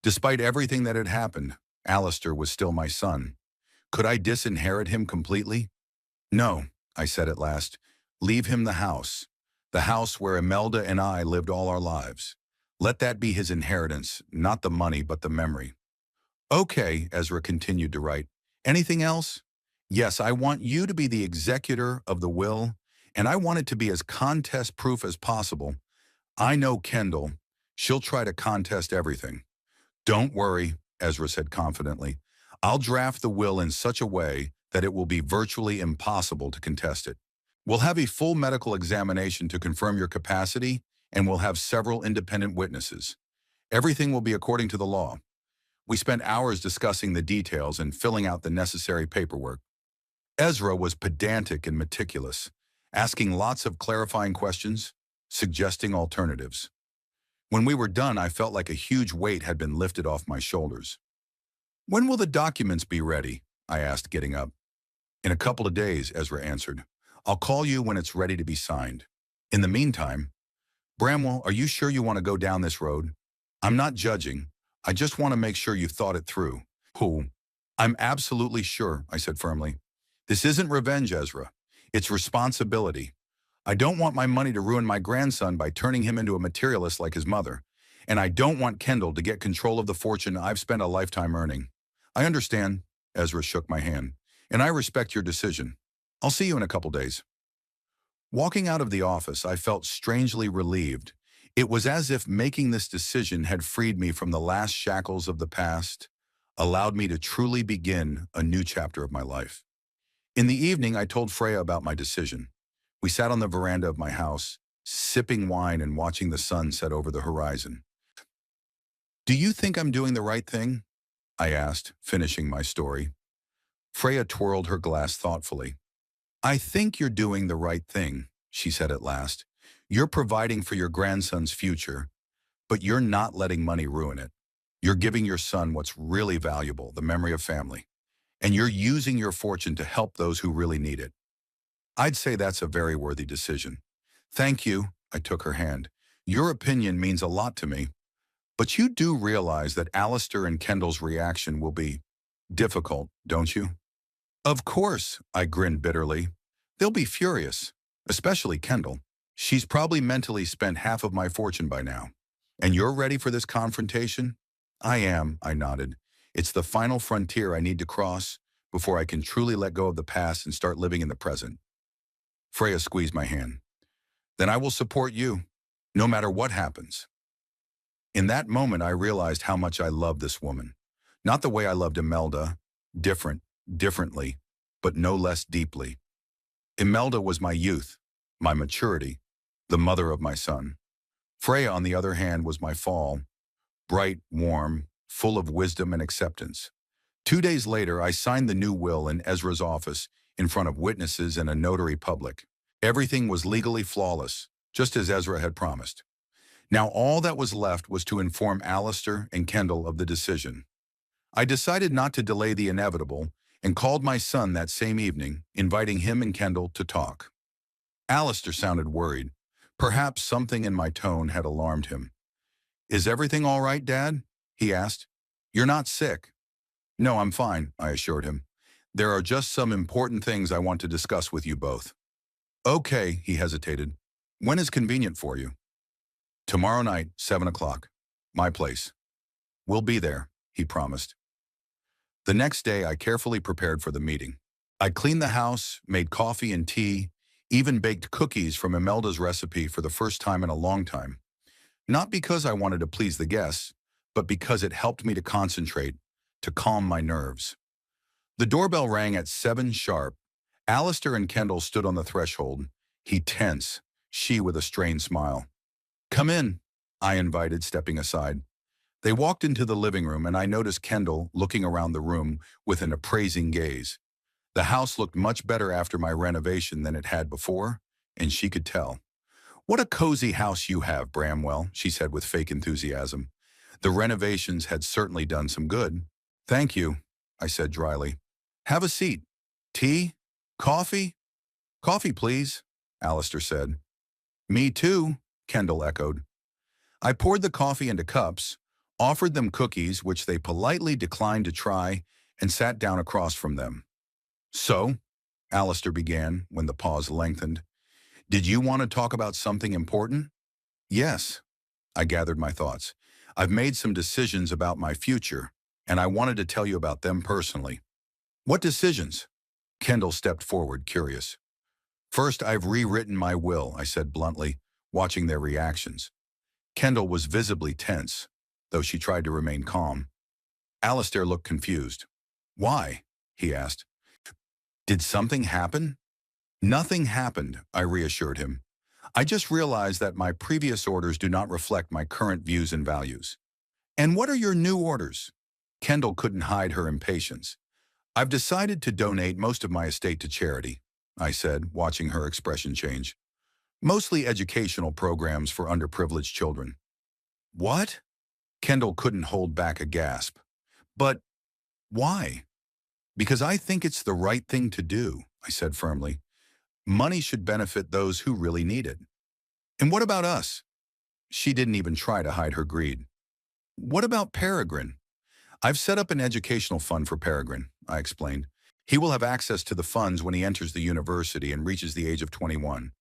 Despite everything that had happened, Alistair was still my son. Could I disinherit him completely? No, I said at last. Leave him the house where Imelda and I lived all our lives. Let that be his inheritance, not the money but the memory. Okay, Ezra continued to write. Anything else? Yes, I want you to be the executor of the will, and I want it to be as contest-proof as possible. I know Kendall. She'll try to contest everything. Don't worry, Ezra said confidently. I'll draft the will in such a way that it will be virtually impossible to contest it. We'll have a full medical examination to confirm your capacity, and we'll have several independent witnesses. Everything will be according to the law. We spent hours discussing the details and filling out the necessary paperwork. Ezra was pedantic and meticulous, asking lots of clarifying questions, suggesting alternatives. When we were done, I felt like a huge weight had been lifted off my shoulders. "When will the documents be ready?" I asked, getting up. "In a couple of days," Ezra answered. "I'll call you when it's ready to be signed. In the meantime, Bramwell, are you sure you want to go down this road? I'm not judging. I just want to make sure you've thought it through." "Who?" "I'm absolutely sure," I said firmly. "This isn't revenge, Ezra. It's responsibility. I don't want my money to ruin my grandson by turning him into a materialist like his mother. And I don't want Kendall to get control of the fortune I've spent a lifetime earning." "I understand," Ezra shook my hand, "and I respect your decision. I'll see you in a couple days." Walking out of the office, I felt strangely relieved. It was as if making this decision had freed me from the last shackles of the past, allowed me to truly begin a new chapter of my life. In the evening, I told Freya about my decision. We sat on the veranda of my house, sipping wine and watching the sun set over the horizon. "Do you think I'm doing the right thing?" I asked, finishing my story. Freya twirled her glass thoughtfully. "I think you're doing the right thing," she said at last. "You're providing for your grandson's future, but you're not letting money ruin it. You're giving your son what's really valuable, the memory of family, and you're using your fortune to help those who really need it. I'd say that's a very worthy decision." "Thank you," I took her hand. "Your opinion means a lot to me. But you do realize that Alistair and Kendall's reaction will be difficult, don't you?" "Of course," I grinned bitterly. "They'll be furious, especially Kendall. She's probably mentally spent half of my fortune by now. And you're ready for this confrontation?" "I am," I nodded. "It's the final frontier I need to cross before I can truly let go of the past and start living in the present." Freya squeezed my hand. "Then I will support you, no matter what happens." In that moment, I realized how much I loved this woman. Not the way I loved Imelda, differently, but no less deeply. Imelda was my youth, my maturity, the mother of my son. Freya, on the other hand, was my fall, bright, warm, full of wisdom and acceptance. 2 days later, I signed the new will in Ezra's office in front of witnesses and a notary public. Everything was legally flawless, just as Ezra had promised. Now all that was left was to inform Alistair and Kendall of the decision. I decided not to delay the inevitable and called my son that same evening, inviting him and Kendall to talk. Alistair sounded worried. Perhaps something in my tone had alarmed him. "Is everything all right, Dad?" he asked. "You're not sick?" "No, I'm fine," I assured him. "There are just some important things I want to discuss with you both." "Okay," he hesitated. "When is convenient for you?" "Tomorrow night, 7 o'clock. My place." "We'll be there," he promised. The next day, I carefully prepared for the meeting. I cleaned the house, made coffee and tea, even baked cookies from Imelda's recipe for the first time in a long time. Not because I wanted to please the guests, but because it helped me to concentrate, to calm my nerves. The doorbell rang at 7 sharp. Alistair and Kendall stood on the threshold, he tense, she with a strained smile. "Come in," I invited, stepping aside. They walked into the living room, and I noticed Kendall looking around the room with an appraising gaze. The house looked much better after my renovation than it had before, and she could tell. "What a cozy house you have, Bramwell," she said with fake enthusiasm. The renovations had certainly done some good. "Thank you," I said dryly. "Have a seat. Tea? Coffee?" "Coffee, please," Alistair said. "Me too," Kendall echoed. I poured the coffee into cups, offered them cookies, which they politely declined to try, and sat down across from them. "So," Alistair began when the pause lengthened, "did you want to talk about something important?" "Yes," I gathered my thoughts. "I've made some decisions about my future, and I wanted to tell you about them personally." "What decisions?" Kendall stepped forward, curious. "First, I've rewritten my will," I said bluntly, watching their reactions. Kendall was visibly tense, though she tried to remain calm. Alistair looked confused. "Why?" he asked. "Did something happen?" "Nothing happened," I reassured him. "I just realized that my previous orders do not reflect my current views and values." "And what are your new orders?" Kendall couldn't hide her impatience. "I've decided to donate most of my estate to charity," I said, watching her expression change. "Mostly educational programs for underprivileged children." "What?" Kendall couldn't hold back a gasp. "But why?" "Because I think it's the right thing to do," I said firmly. "Money should benefit those who really need it." "And what about us?" She didn't even try to hide her greed. "What about Peregrine?" "I've set up an educational fund for Peregrine," I explained. "He will have access to the funds when he enters the university and reaches the age of 21.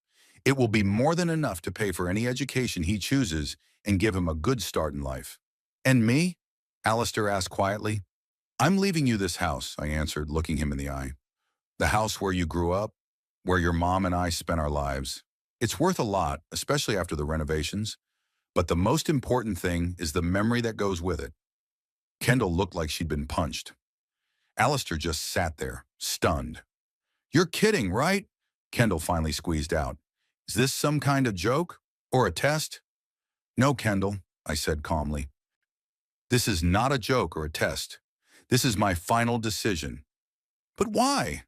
It will be more than enough to pay for any education he chooses and give him a good start in life." "And me?" Alistair asked quietly. "I'm leaving you this house," I answered, looking him in the eye. "The house where you grew up, where your mom and I spent our lives. It's worth a lot, especially after the renovations. But the most important thing is the memory that goes with it." Kendall looked like she'd been punched. Alistair just sat there, stunned. "You're kidding, right?" Kendall finally squeezed out. "Is this some kind of joke? Or a test?" "No, Kendall," I said calmly. "This is not a joke or a test. This is my final decision." "But why?"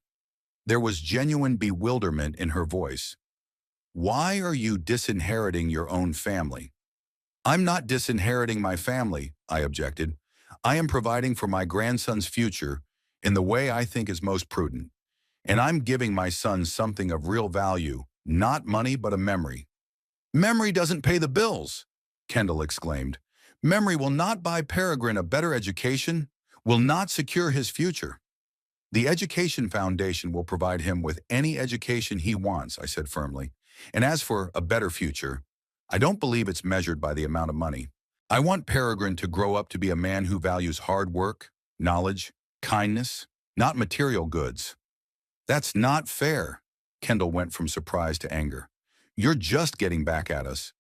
There was genuine bewilderment in her voice. "Why are you disinheriting your own family?" "I'm not disinheriting my family," I objected. "I am providing for my grandson's future in the way I think is most prudent. And I'm giving my son something of real value, not money but a memory." "Memory doesn't pay the bills," Kendall exclaimed. "Memory will not buy Peregrine a better education, will not secure his future." "The Education Foundation will provide him with any education he wants," I said firmly. "And as for a better future, I don't believe it's measured by the amount of money. I want Peregrine to grow up to be a man who values hard work, knowledge, kindness, not material goods." "That's not fair." Kendall went from surprise to anger. "You're just getting back at us."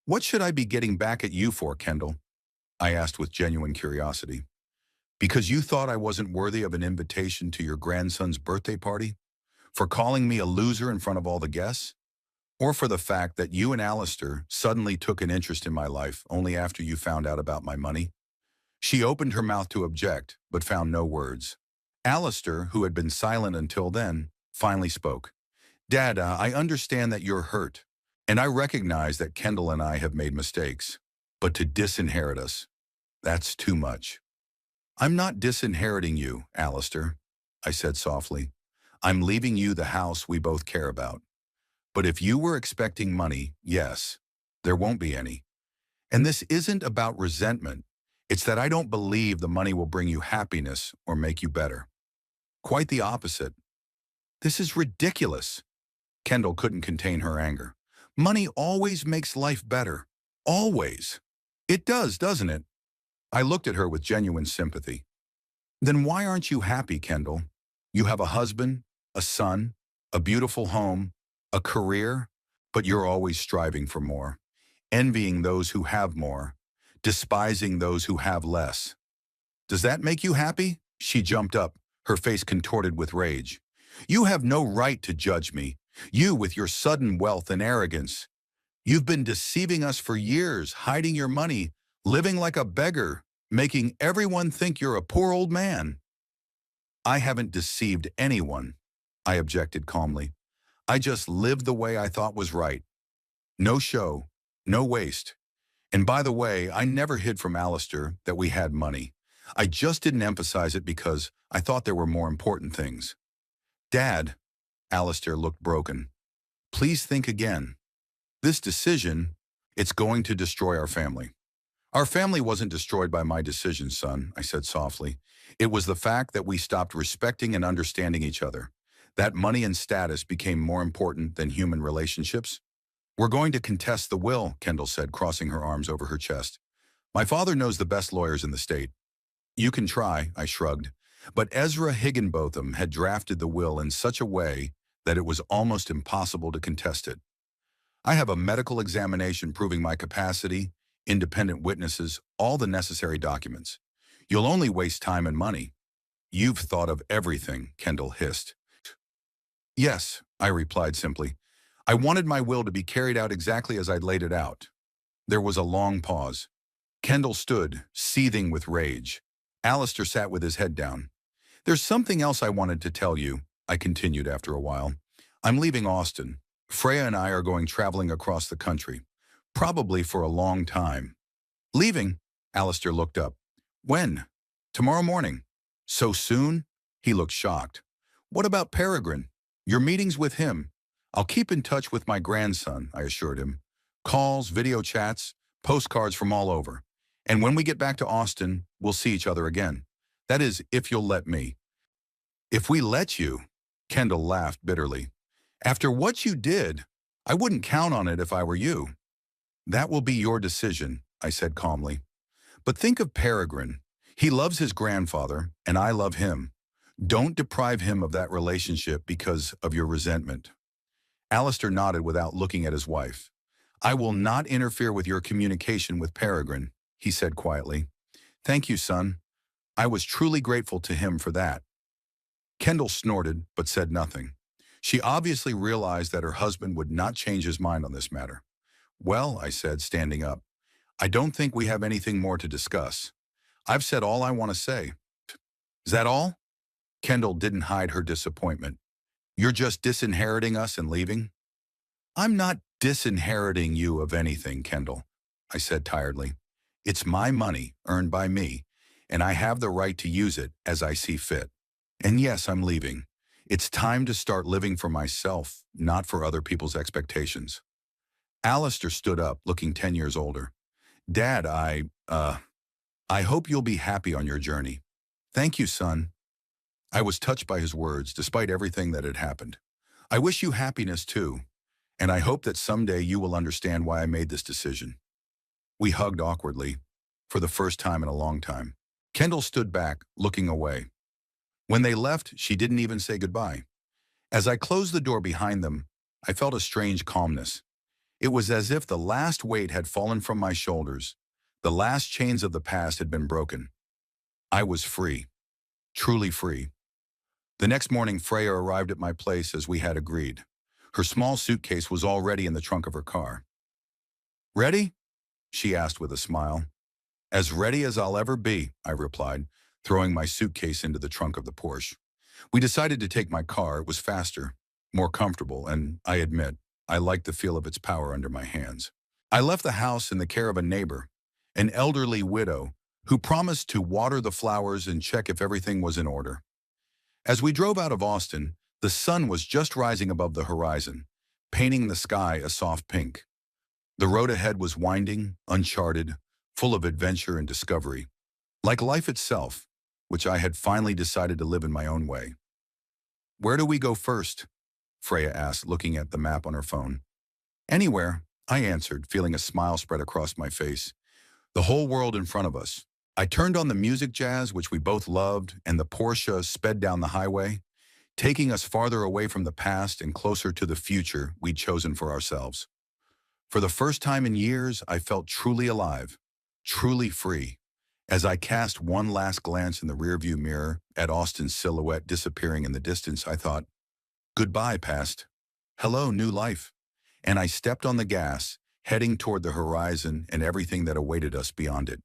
"What should I be getting back at you for, Kendall?" I asked with genuine curiosity. "Because you thought I wasn't worthy of an invitation to your grandson's birthday party? For calling me a loser in front of all the guests? Or for the fact that you and Alistair suddenly took an interest in my life only after you found out about my money?" She opened her mouth to object, but found no words. Alistair, who had been silent until then, finally spoke. "Dad, I understand that you're hurt, and I recognize that Kendall and I have made mistakes. But to disinherit us, that's too much." "I'm not disinheriting you, Alistair," I said softly. "I'm leaving you the house we both care about. But if you were expecting money, yes, there won't be any. And this isn't about resentment. It's that I don't believe the money will bring you happiness or make you better. Quite the opposite." "This is ridiculous." Kendall couldn't contain her anger. "Money always makes life better. Always." "It does, doesn't it?" I looked at her with genuine sympathy. "Then why aren't you happy, Kendall? You have a husband, a son, a beautiful home, a career, but you're always striving for more, envying those who have more, despising those who have less. Does that make you happy?" She jumped up, her face contorted with rage. "You have no right to judge me. You with your sudden wealth and arrogance. You've been deceiving us for years, hiding your money, living like a beggar, making everyone think you're a poor old man." "I haven't deceived anyone," I objected calmly. "I just lived the way I thought was right. No show, no waste. And by the way, I never hid from Alistair that we had money. I just didn't emphasize it because I thought there were more important things." "Dad," Alistair looked broken, "please think again. This decision, it's going to destroy our family." "Our family wasn't destroyed by my decision, son," I said softly. "It was the fact that we stopped respecting and understanding each other. That money and status became more important than human relationships." "We're going to contest the will," Kendall said, crossing her arms over her chest. "My father knows the best lawyers in the state." "You can try," I shrugged. But Ezra Higginbotham had drafted the will in such a way that it was almost impossible to contest it. "I have a medical examination proving my capacity, independent witnesses, all the necessary documents. You'll only waste time and money." "You've thought of everything," Kendall hissed. "Yes," I replied simply. "I wanted my will to be carried out exactly as I'd laid it out." There was a long pause. Kendall stood, seething with rage. Alistair sat with his head down. There's something else I wanted to tell you, I continued after a while. I'm leaving Austin. Freya and I are going traveling across the country, probably for a long time. Leaving? Alistair looked up. When? Tomorrow morning. So soon? He looked shocked. What about Peregrine? Your meetings with him? I'll keep in touch with my grandson, I assured him. Calls, video chats, postcards from all over. And when we get back to Austin, we'll see each other again. That is, if you'll let me. If we let you? Kendall laughed bitterly. After what you did, I wouldn't count on it if I were you. That will be your decision, I said calmly. But think of Peregrine. He loves his grandfather, and I love him. Don't deprive him of that relationship because of your resentment. Alistair nodded without looking at his wife. I will not interfere with your communication with Peregrine, he said quietly. Thank you, son. I was truly grateful to him for that. Kendall snorted, but said nothing. She obviously realized that her husband would not change his mind on this matter. Well, I said, standing up, I don't think we have anything more to discuss. I've said all I want to say. Is that all? Kendall didn't hide her disappointment. You're just disinheriting us and leaving? I'm not disinheriting you of anything, Kendall, I said tiredly. It's my money, earned by me, and I have the right to use it as I see fit. And yes, I'm leaving. It's time to start living for myself, not for other people's expectations. Alistair stood up, looking 10 years older. Dad, I hope you'll be happy on your journey. Thank you, son. I was touched by his words, despite everything that had happened. I wish you happiness too, and I hope that someday you will understand why I made this decision. We hugged awkwardly, for the first time in a long time. Kendall stood back, looking away. When they left, she didn't even say goodbye. As I closed the door behind them, I felt a strange calmness. It was as if the last weight had fallen from my shoulders. The last chains of the past had been broken. I was free, truly free. The next morning, Freya arrived at my place as we had agreed. Her small suitcase was already in the trunk of her car. Ready? She asked with a smile. As ready as I'll ever be, I replied, throwing my suitcase into the trunk of the Porsche. We decided to take my car. It was faster, more comfortable, and I admit, I liked the feel of its power under my hands. I left the house in the care of a neighbor, an elderly widow, who promised to water the flowers and check if everything was in order. As we drove out of Austin, the sun was just rising above the horizon, painting the sky a soft pink. The road ahead was winding, uncharted, full of adventure and discovery, like life itself, which I had finally decided to live in my own way. Where do we go first? Freya asked, looking at the map on her phone. Anywhere, I answered, feeling a smile spread across my face. The whole world in front of us. I turned on the music jazz, which we both loved, and the Porsche sped down the highway, taking us farther away from the past and closer to the future we'd chosen for ourselves. For the first time in years, I felt truly alive, truly free. As I cast one last glance in the rearview mirror at Austin's silhouette disappearing in the distance, I thought, goodbye, past. Hello, new life. And I stepped on the gas, heading toward the horizon and everything that awaited us beyond it.